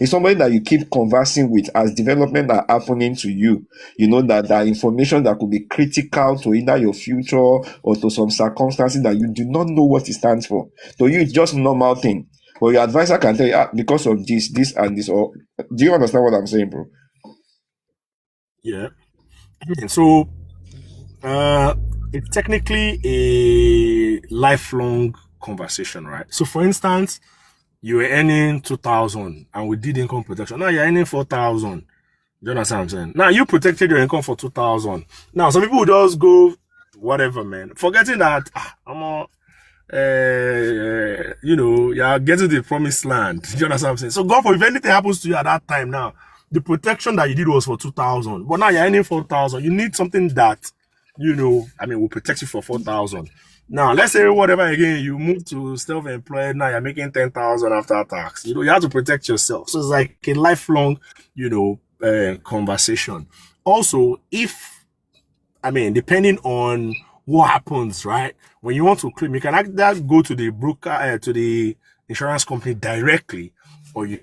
It's somebody that you keep conversing with as development are happening to you. That information that could be critical to either your future or to some circumstances that you do not know what it stands for. To you, it's just normal thing. But your advisor can tell you, because of this, and this, or do you understand what I'm saying, bro? Yeah. And so it's technically a lifelong conversation, right? So for instance, you were earning 2,000 and we did income protection. Now you're earning 4,000. You understand what I'm saying? Now you protected your income for 2,000. Now some people just go whatever, man, forgetting that you're getting the promised land. You understand what I'm saying? So God forbid, if anything happens to you at that time, now the protection that you did was for 2,000, but now you're earning 4,000. You need something that will protect you for 4,000. Now, let's say whatever again, you move to self-employed, now you're making 10,000 after tax. You have to protect yourself. So it's like a lifelong, conversation. Also, depending on what happens, right? When you want to claim, you can either go to the broker, to the insurance company directly, or you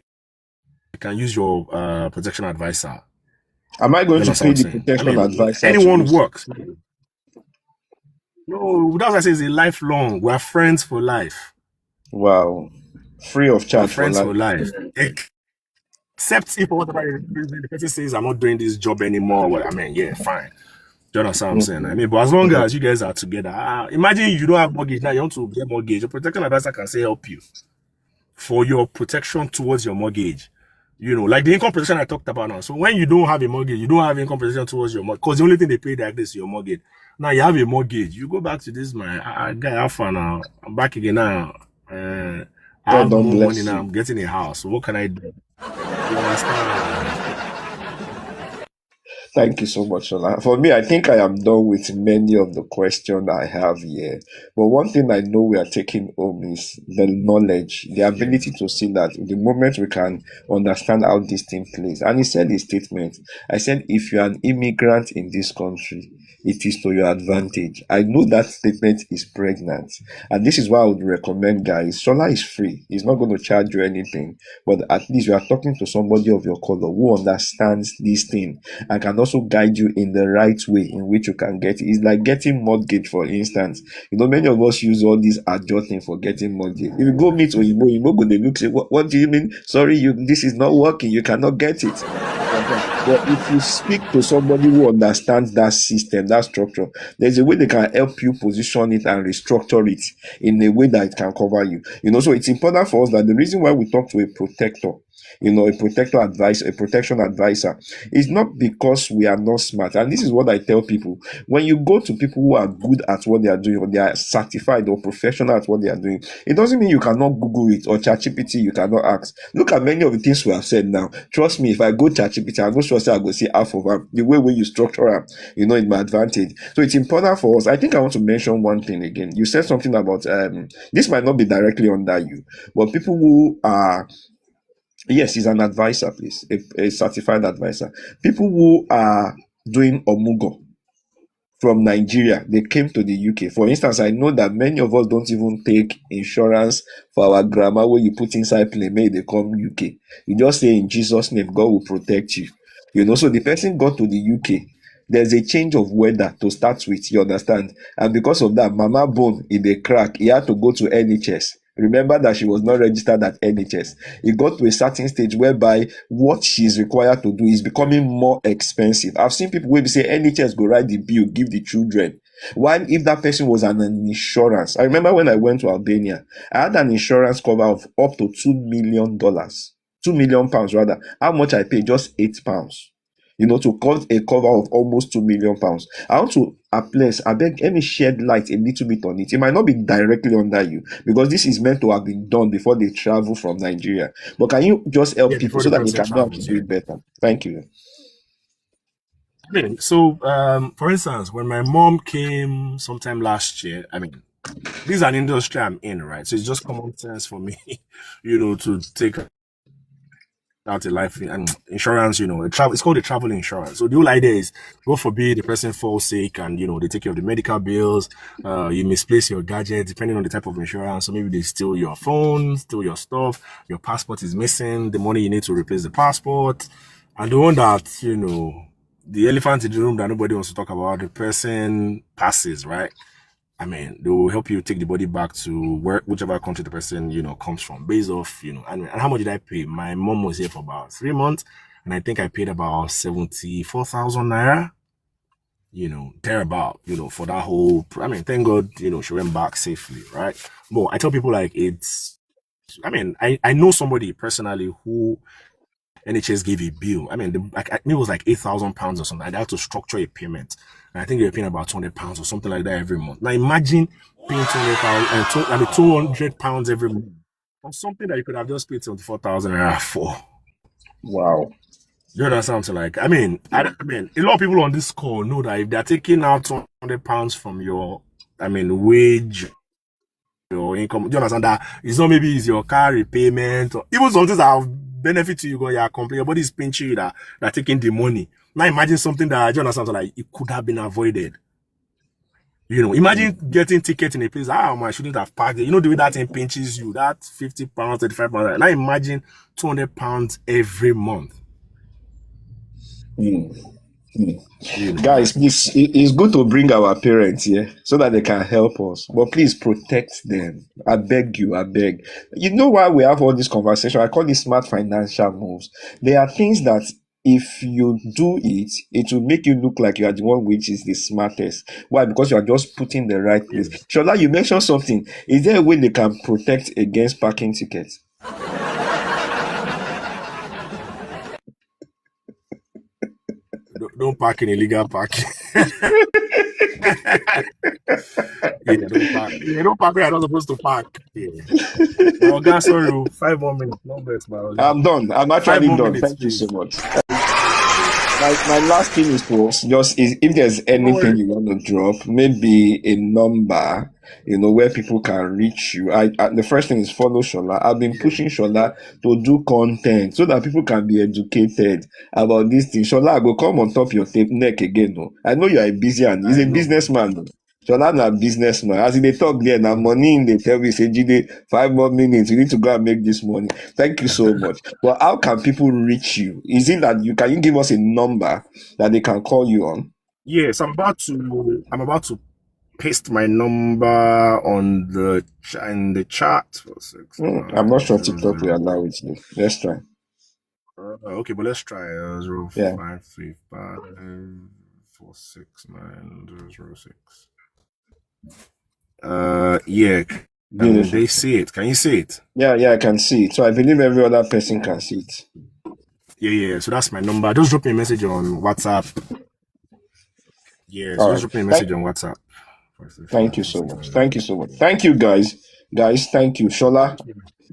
can use your protection advisor. Am I going to pay the protection advisor? Anyone works. No, that's what I say. It's a lifelong. We're friends for life. Wow. Free of charge. We're friends for life. Except if whatever the person says, I'm not doing this job anymore. Well, fine. Do you understand what I'm saying? But as long as you guys are together, imagine you don't have mortgage now, you want to get mortgage. Your protection advisor can say help you for your protection towards your mortgage. Like the income protection I talked about now. So when you don't have a mortgage, you don't have income protection towards your mortgage, because the only thing they pay like this is your mortgage. Now you have a mortgage. You go back to this, my guy, Alpha now. I'm back again now. I have more money now. I'm getting a house. So what can I do? You understand? Thank you so much, Shola. For me, I think I am done with many of the questions I have here. But one thing I know we are taking home is the knowledge, the Yeah. ability to see that the moment we can understand how this thing plays. And he said his statement. I said, if you are an immigrant in this country, it is to your advantage. I know that statement is pregnant. And this is why I would recommend guys. Shola is free. He's not going to charge you anything. But at least you are talking to somebody of your color who understands this thing and can also guide you in the right way in which you can get it. It's like getting mortgage, for instance. You know, many of us use all these adjusting for getting mortgage. If you go meet Oyinbo, Oyinbo go, they look, say, what do you mean? Sorry, this is not working. You cannot get it. But if you speak to somebody who understands that system, that structure, there's a way they can help you position it and restructure it in a way that it can cover you. You know, so it's important for us that the reason why we talk to a protector, you know, a protection advisor, is not because we are not smart. And this is what I tell people. When you go to people who are good at what they are doing, or they are certified or professional at what they are doing, it doesn't mean you cannot Google it, or ChatGPT you cannot ask. Look at many of the things we have said now. Trust me, if I go ChatGPT, I'm not sure I go see half of them. The way you structure them, you know, in my advantage. So it's important for us. I think I want to mention one thing again. You said something about this might not be directly under you, but people who are, yes, he's an advisor, please, a certified advisor. People who are doing Omugo from Nigeria, they came to the UK. For instance, I know that many of us don't even take insurance for our grandma where you put inside plane, may they come UK. You just say in Jesus' name, God will protect you. You know, so the person got to the UK. There's a change of weather to start with, you understand? And because of that, Mama Bone in the crack, he had to go to NHS. Remember that she was not registered at NHS. It got to a certain stage whereby what she's required to do is becoming more expensive. I've seen people where they say NHS go write the bill, give the children. While if that person was on an insurance, I remember when I went to Albania, I had an insurance cover of up to $2 million, £2 million rather. How much I paid? Just £8. You know, to cut a cover of almost £2 million. I want to I beg, let me shed light a little bit on it. It might not be directly under you because this is meant to have been done before they travel from Nigeria. But can you just help Yeah, people before so the that they person can know how to travels, do yeah. it better? Thank you. I mean, so for instance, when my mom came sometime last year, I mean, this is an industry I'm in, right? So it's just common sense for me, you know, to take out a life and insurance, you know, it's called a travel insurance. So the whole idea is, God forbid the person falls sick and, you know, they take care of the medical bills. You misplace your gadget depending on the type of insurance. So maybe they steal your phone, steal your stuff, your passport is missing, the money you need to replace the passport. And the one that, you know, the elephant in the room that nobody wants to talk about, the person passes, right? I mean, they will help you take the body back to whichever country the person, you know, comes from, based off, you know. And how much did I pay? My mom was here for about 3 months, and I think I paid about 74,000 naira, you know, thereabout, you know, for that whole. I mean, thank God, you know, she went back safely, right? But I tell people like it's. I mean, I know somebody personally who NHS gave a bill. I mean, I think it was like £8,000 or something. I had to structure a payment, and I think they were paying about £200 or something like that every month. Now imagine paying £200 every month on something that you could have just paid 24,000 naira for. Wow. You understand? So like, I mean, a lot of people on this call know that if they're taking out £200 from your, I mean, wage, your income, do you understand that it's not maybe it's your car repayment or even something that have benefit to you, go, you're complaining, your body is pinching you that they're taking the money. Now imagine something that, do you understand, so like it could have been avoided. You know, imagine getting ticket in a place, I shouldn't have parked it. You know, the way that thing pinches you, that £50, £35. Now imagine £200 every month. Mm. You know, Guys, please, it's good to bring our parents here so that they can help us. But please protect them. I beg you, I beg. You know why we have all this conversation? I call it smart financial moves. There are things that if you do it, it will make you look like you are the one which is the smartest. Why? Because you are just putting the right place. yeah. Shola, you mentioned something. Is there a way they can protect against parking tickets? Don't park in illegal parking. Yeah, don't park. Yeah, don't park where you're not supposed to park. Yeah. Oh, God, sorry, 5 more minutes. No best, but I'm done. I'm 5 actually more done. minutes, Thank you so please. much. my last thing is to just is if there's Don't anything worry. you want to drop, maybe a number, where people can reach you. The first thing is follow Shola. I've been Yeah. pushing Shola to do content so that people can be educated about this thing. Shola, I go come on top your tape neck again. No, I know you are a busy and he's I a know. businessman. No. Shola na businessman. As they talk there, now money in they tell me say Jide, 5 more minutes. You need to go and make this money. Thank you so much. But how can people reach you? Is it that you give us a number that they can call you on? Yes, I'm about to paste my number on in the chat for six I'm not nine sure zero TikTok will allow zero. it. Though. Let's try. Okay, but let's try zero Yeah, 535 469 006. Yeah. Can beautiful. they see it? Can you see it? Yeah, I can see it. So I believe every other person can see it. Yeah. So that's my number. Just drop me a message on WhatsApp. Yeah, so All just right. drop me a message on WhatsApp. Thank you so much. Thank you so much. Thank you, guys. Guys, thank you. Shola,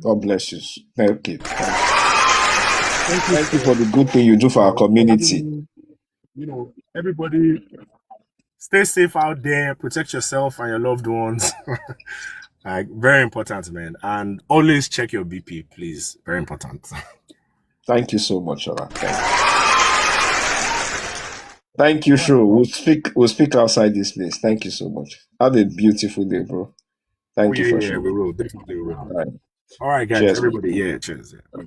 God bless you. Thank you. Thank you Thank you for the good thing you do for our for community. having me. Everybody stay safe out there, protect yourself and your loved ones. Like, very important, man. And always check your BP, please. Very important. Thank you so much, Shola. Thank you, Shu. We'll speak outside this place. Thank you so much. Have a beautiful day, bro. Oh, Thank you yeah, for yeah, we showing. will. Definitely we will. All right. All right, guys, Cheers, man. everybody. Yeah, cheers. Yeah.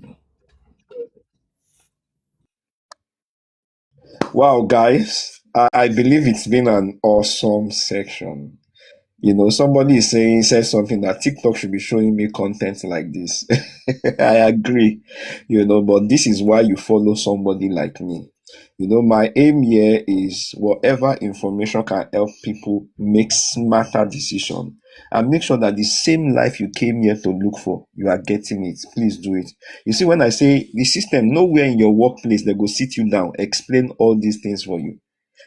Wow, guys. I believe it's been an awesome section. Somebody said something that TikTok should be showing me content like this. I agree, but this is why you follow somebody like me. My aim here is whatever information can help people make smarter decisions and make sure that the same life you came here to look for, you are getting it. Please do it. You see, when I say the system, nowhere in your workplace they go sit you down, explain all these things for you.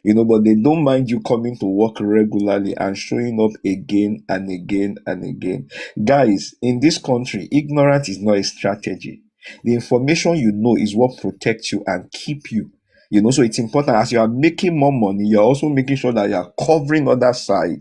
But they don't mind you coming to work regularly and showing up again and again and again. Guys, in this country, ignorance is not a strategy. The information you know is what protects you and keep you. So it's important as you are making more money, you're also making sure that you are covering other side,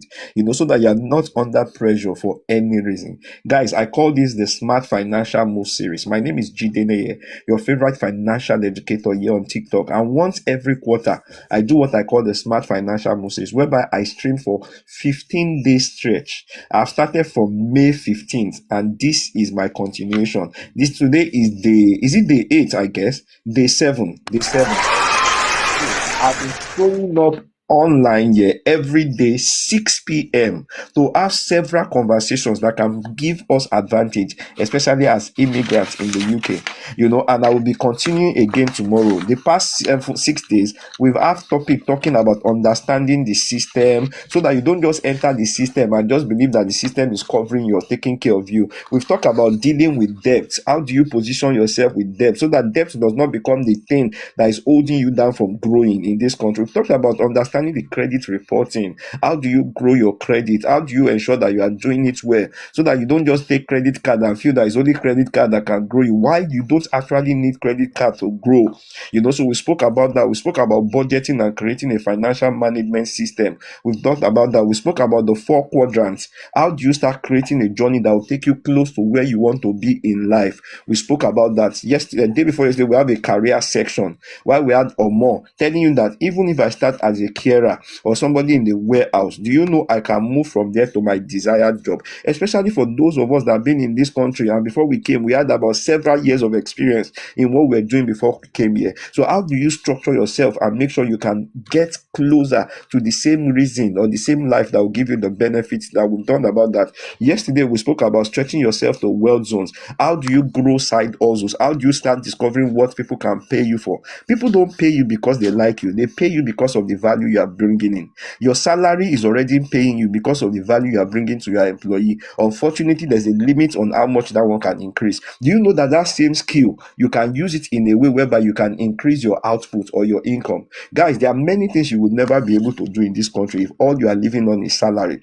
so that you're not under pressure for any reason. Guys, I call this the Smart Financial Move series. My name is Jidene, your favorite financial educator here on TikTok. And once every quarter, I do what I call the Smart Financial Move series, whereby I stream for 15 days stretch. I've started from May 15th, and this is my continuation. This today is it day 8, I guess? Day 7. Day 7. I've been showing up online here every day 6 p.m. to have several conversations that can give us advantage, especially as immigrants in the UK. And I will be continuing again tomorrow. The past 6 days we've had topic talking about understanding the system, so that you don't just enter the system and just believe that the system is covering you or taking care of you. We've talked about dealing with debt. How do you position yourself with debt so that debt does not become the thing that is holding you down from growing in this country? We've talked about understanding the credit reporting. How do you grow your credit? How do you ensure that you are doing it well, so that you don't just take credit card and feel that it's only credit card that can grow you, while you don't actually need credit card to grow? So we spoke about that. We spoke about budgeting and creating a financial management system. We've talked about that. We spoke about the 4 quadrants. How do you start creating a journey that will take you close to where you want to be in life? We spoke about that yesterday. Day before yesterday, we have a career section where we had or more telling you that even if I start as a carer or somebody in the warehouse, do you know I can move from there to my desired job? Especially for those of us that have been in this country, and before we came, we had about several years of experience in what we're doing before we came here. So how do you structure yourself and make sure you can get closer to the same reason or the same life that will give you the benefits that we've done about that? Yesterday, we spoke about stretching yourself to wealth zones. How do you grow side hustles? How do you start discovering what people can pay you for? People don't pay you because they like you. They pay you because of the value you are bringing in. Your salary is already paying you because of the value you are bringing to your employee. Unfortunately, there's a limit on how much that one can increase. Do you know that that same skill, you can use it in a way whereby you can increase your output or your income? Guys, there are many things you would never be able to do in this country if all you are living on is salary.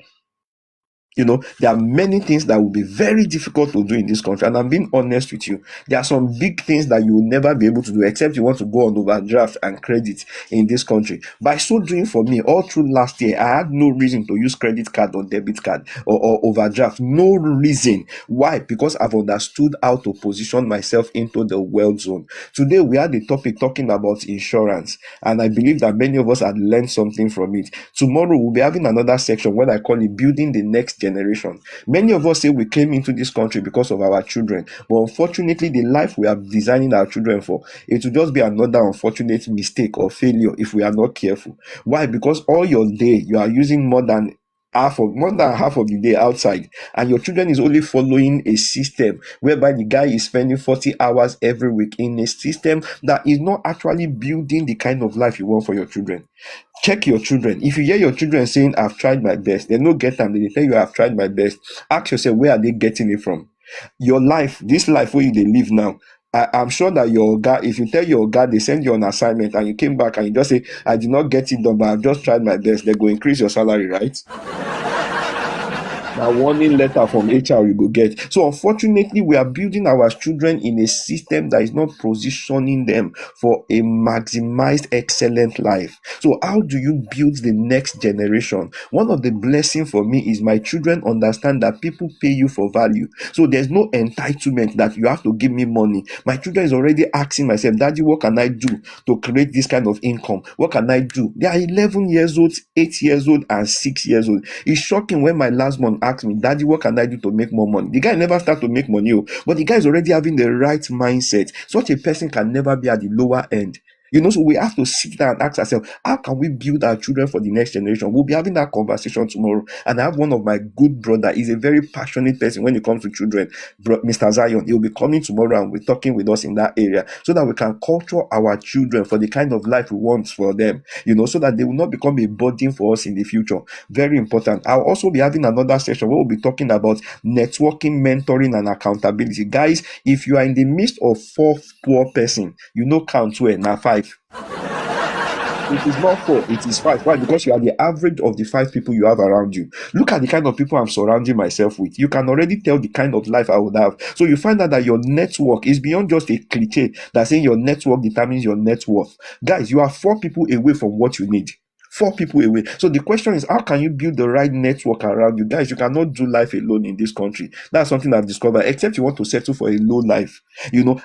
There are many things that will be very difficult to do in this country, and I'm being honest with you. There are some big things that you will never be able to do except you want to go on overdraft and credit in this country. By so doing, for me, all through last year, I had no reason to use credit card or debit card or overdraft. No reason. Why? Because I've understood how to position myself into the wealth zone. Today, we had a topic talking about insurance, and I believe that many of us had learned something from it. Tomorrow, we'll be having another section where I call it building the next generation. Many of us say we came into this country because of our children, but unfortunately, the life we are designing our children for, it will just be another unfortunate mistake or failure if we are not careful. Why? Because all your day you are using more than half of the day outside, and your children is only following a system whereby the guy is spending 40 hours every week in a system that is not actually building the kind of life you want for your children. Check your children. If you hear your children saying, I've tried my best, they no get them, they tell you, I've tried my best. Ask yourself, where are they getting it from? Your life, this life where they live now, I'm sure that your guy, if you tell your guy they send you an assignment and you came back and you just say, I did not get it done, but I've just tried my best, they go increase your salary, right? Now, warning letter from HR you go get. So unfortunately, we are building our children in a system that is not positioning them for a maximized excellent life. So how do you build the next generation? One of the blessings for me is my children understand that people pay you for value. So there's no entitlement that you have to give me money. My children is already asking myself, Daddy, what can I do to create this kind of income? What can I do? They are 11 years old, 8 years old, and 6 years old. It's shocking when my last month asked me, Daddy, what can I do to make more money? The guy never start to make money, but the guy is already having the right mindset. Such a person can never be at the lower end. So we have to sit down and ask ourselves, how can we build our children for the next generation? We'll be having that conversation tomorrow. And I have one of my good brother. He's a very passionate person when it comes to children, Mr. Zion. He'll be coming tomorrow and we're talking with us in that area so that we can culture our children for the kind of life we want for them, so that they will not become a burden for us in the future. Very important. I'll also be having another session where we'll be talking about networking, mentoring, and accountability. Guys, if you are in the midst of 4 poor person, count where now 5. It is not 4, it is 5. Why? Because you are the average of the 5 people you have around you. Look at the kind of people I'm surrounding myself with. You can already tell the kind of life I would have. So you find out that your network is beyond just a cliche that saying your network determines your net worth. Guys, you are 4 people away from what you need. 4 people away. So the question is, how can you build the right network around you? Guys, you cannot do life alone in this country. That's something I've discovered, except you want to settle for a low life.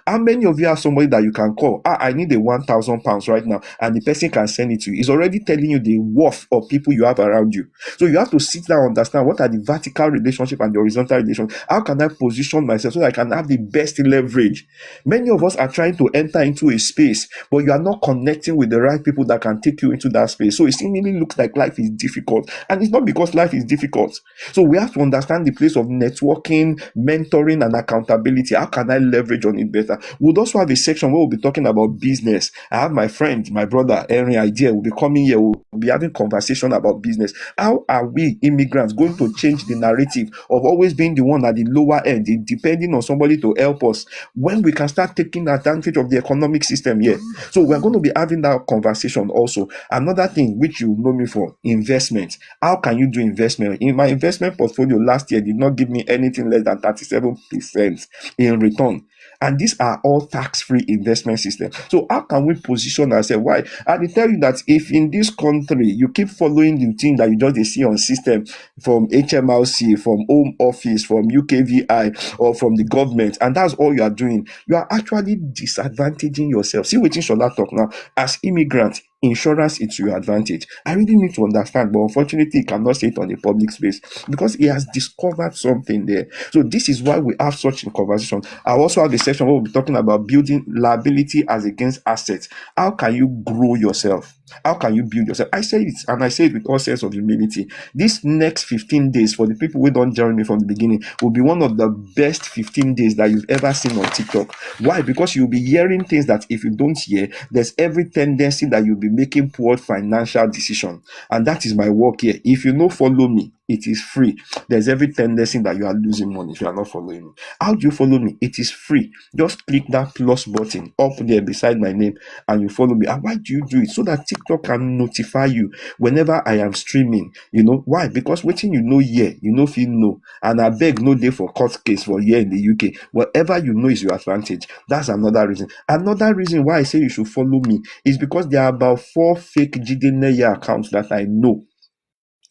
How many of you have somebody that you can call? I need a 1,000 pounds right now, and the person can send it to you. He's already telling you the worth of people you have around you. So you have to sit down and understand what are the vertical relationship and the horizontal relationship. How can I position myself so that I can have the best leverage? Many of us are trying to enter into a space, but you are not connecting with the right people that can take you into that space. So it seemingly looks like life is difficult, and it's not because life is difficult. So we have to understand the place of networking, mentoring, and accountability. How can I leverage on it better? We'll also have a section where we'll be talking about business. I have my friend, my brother Henry Idea will be coming here. We'll be having conversation about business. How are we immigrants going to change the narrative of always being the one at the lower end, depending on somebody to help us, when we can start taking advantage of the economic system here? So we're going to be having that conversation also. Another thing which you know me for, investment. How can you do investment? In my investment portfolio last year did not give me anything less than 37% in return. And these are all tax-free investment systems. So how can we position ourselves? Why? I will tell you that if in this country you keep following the thing that you just see on system from HMRC, from Home Office, from UKVI, or from the government, and that's all you are doing, you are actually disadvantaging yourself. See what Shola talk now. As immigrants, insurance is to your advantage. I really need to understand, but unfortunately, he cannot say it on a public space because he has discovered something there. So this is why we have such a conversation. I also have a section where we'll be talking about building liability as against assets. How can you grow yourself? How can you build yourself? I say it, and I say it with all sense of humility. This next 15 days, for the people who don't join me from the beginning, will be one of the best 15 days that you've ever seen on TikTok. Why? Because you'll be hearing things that if you don't hear, there's every tendency that you'll be making poor financial decision. And that is my work here. If you follow me, It is free. There's every tendency that you are losing money if you are not following me. How do you follow me? It is free. Just click that plus button up there beside my name and you follow me. And why do you do it? So that TikTok can notify you whenever I am streaming. You know why? Because waiting you know here, you know feel no. And I beg no day for court case for here in the UK. Whatever you know is your advantage. That's another reason. Another reason why I say you should follow me is because there are about 4 fake Jide Neye accounts that I know.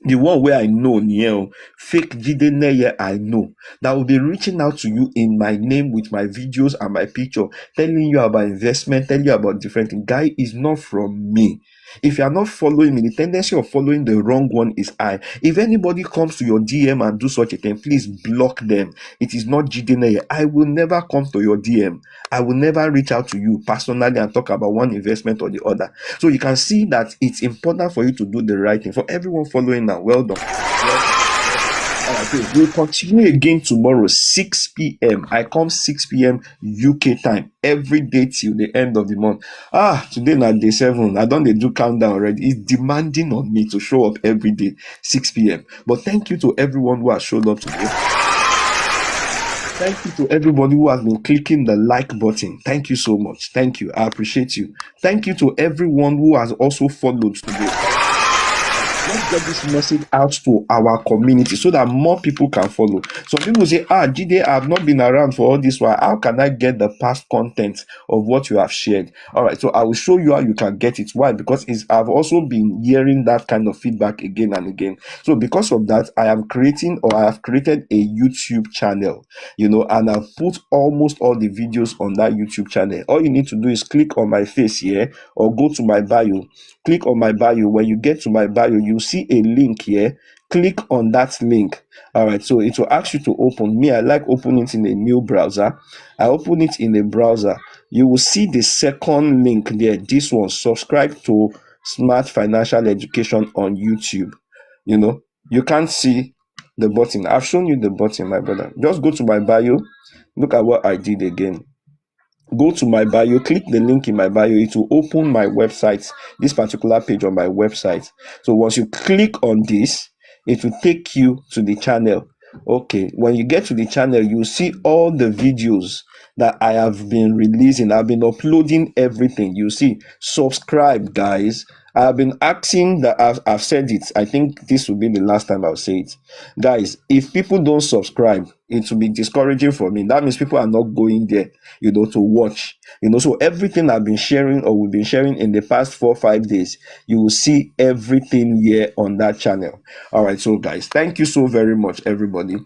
The one where I know, Niel, fake Jide Neye, I know, that will be reaching out to you in my name with my videos and my picture, telling you about investment, telling you about different things. Guy is not from me. If you are not following me, the tendency of following the wrong one is high. If anybody comes to your DM and do such a thing, please block them. It is not Jide Neye. I will never come to your DM. I will never reach out to you personally and talk about one investment or the other. So you can see that it's important for you to do the right thing. For everyone following now, well done. We'll continue again tomorrow, 6 p.m. I come 6 p.m. UK time every day till the end of the month. Today na day 7. I don't do countdown already. It's demanding on me to show up every day, 6 p.m. But thank you to everyone who has showed up today. Thank you to everybody who has been clicking the like button. Thank you so much. Thank you. I appreciate you. Thank you to everyone who has also followed today. Let's get this message out to our community so that more people can follow. Some people say, Jide, I've not been around for all this while. How can I get the past content of what you have shared? All right, so I will show you how you can get it. Why? Because I've also been hearing that kind of feedback again and again. So because of that, I have created a YouTube channel, and I've put almost all the videos on that YouTube channel. All you need to do is click on my face here or go to my bio. Click on my bio. When you get to my bio, you see a link here. Click on that link. All right, so it will ask you to open. Me, I like opening it in a new browser. I open it in a browser. You will see the second link there. This one, subscribe to Smart Financial Education on YouTube. You can't see the button. I've shown you the button, my brother. Just go to my bio. Look at what I did again. Go to my bio, click the link in my bio. It will open my website, this particular page on my website. So once you click on this, it will take you to the channel. Okay, when you get to the channel, you see all the videos that I have been releasing. I've been uploading everything. You see, subscribe, guys. I've been asking that I've said it. I think this will be the last time I'll say it. Guys, if people don't subscribe, it will be discouraging for me. That means people are not going there, to watch. So everything I've been sharing or we've been sharing in the past 4 or 5 days, you will see everything here on that channel. All right, so guys, thank you so very much, everybody.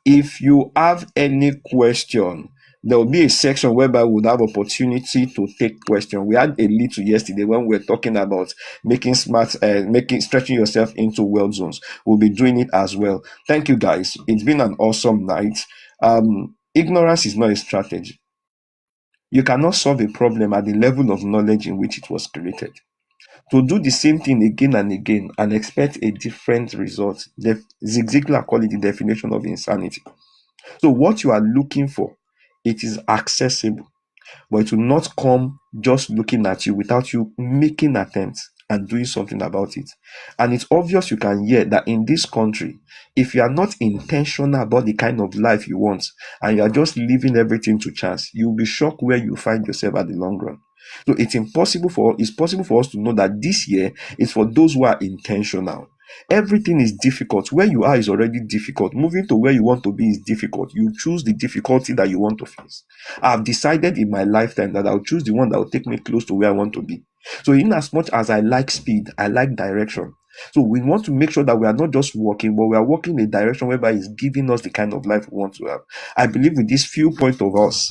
If you have any question, there will be a section whereby we would have opportunity to take questions. We had a little yesterday when we were talking about stretching yourself into wealth zones. We'll be doing it as well. Thank you, guys. It's been an awesome night. Ignorance is not a strategy. You cannot solve a problem at the level of knowledge in which it was created. To do the same thing again and again and expect a different result, Zig Ziglar called it the definition of insanity. So what you are looking for, it is accessible, but it will not come just looking at you without you making attempts and doing something about it. And it's obvious you can hear that in this country, if you are not intentional about the kind of life you want and you are just leaving everything to chance, you'll be shocked where you find yourself at the long run. So it's possible for us to know that this year is for those who are intentional. Everything is difficult. Where you are is already difficult. Moving to where you want to be is difficult. You choose the difficulty that you want to face. I've decided in my lifetime that I'll choose the one that will take me close to where I want to be. So in as much as I like speed, I like direction. So we want to make sure that we are not just walking, but we are walking in a direction whereby it's giving us the kind of life we want to have. I believe with this few points of us,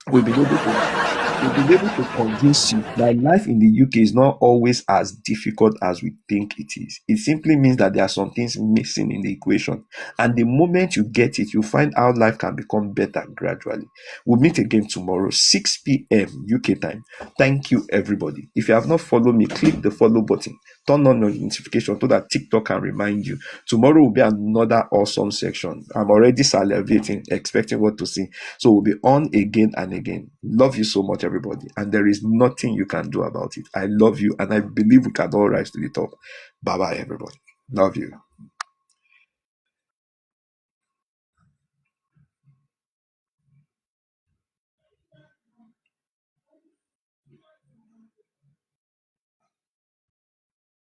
we'll be able to convince you that life in the UK is not always as difficult as we think it is. It simply means that there are some things missing in the equation. And the moment you get it, you find how life can become better gradually. We'll meet again tomorrow, 6 p.m. UK time. Thank you, everybody. If you have not followed me, click the follow button. Turn on your notification so that TikTok can remind you. Tomorrow will be another awesome section. I'm already salivating, expecting what to see. So we'll be on again and again. Love you so much, everybody. And there is nothing you can do about it. I love you and I believe we can all rise to the top. Bye-bye, everybody. Love you.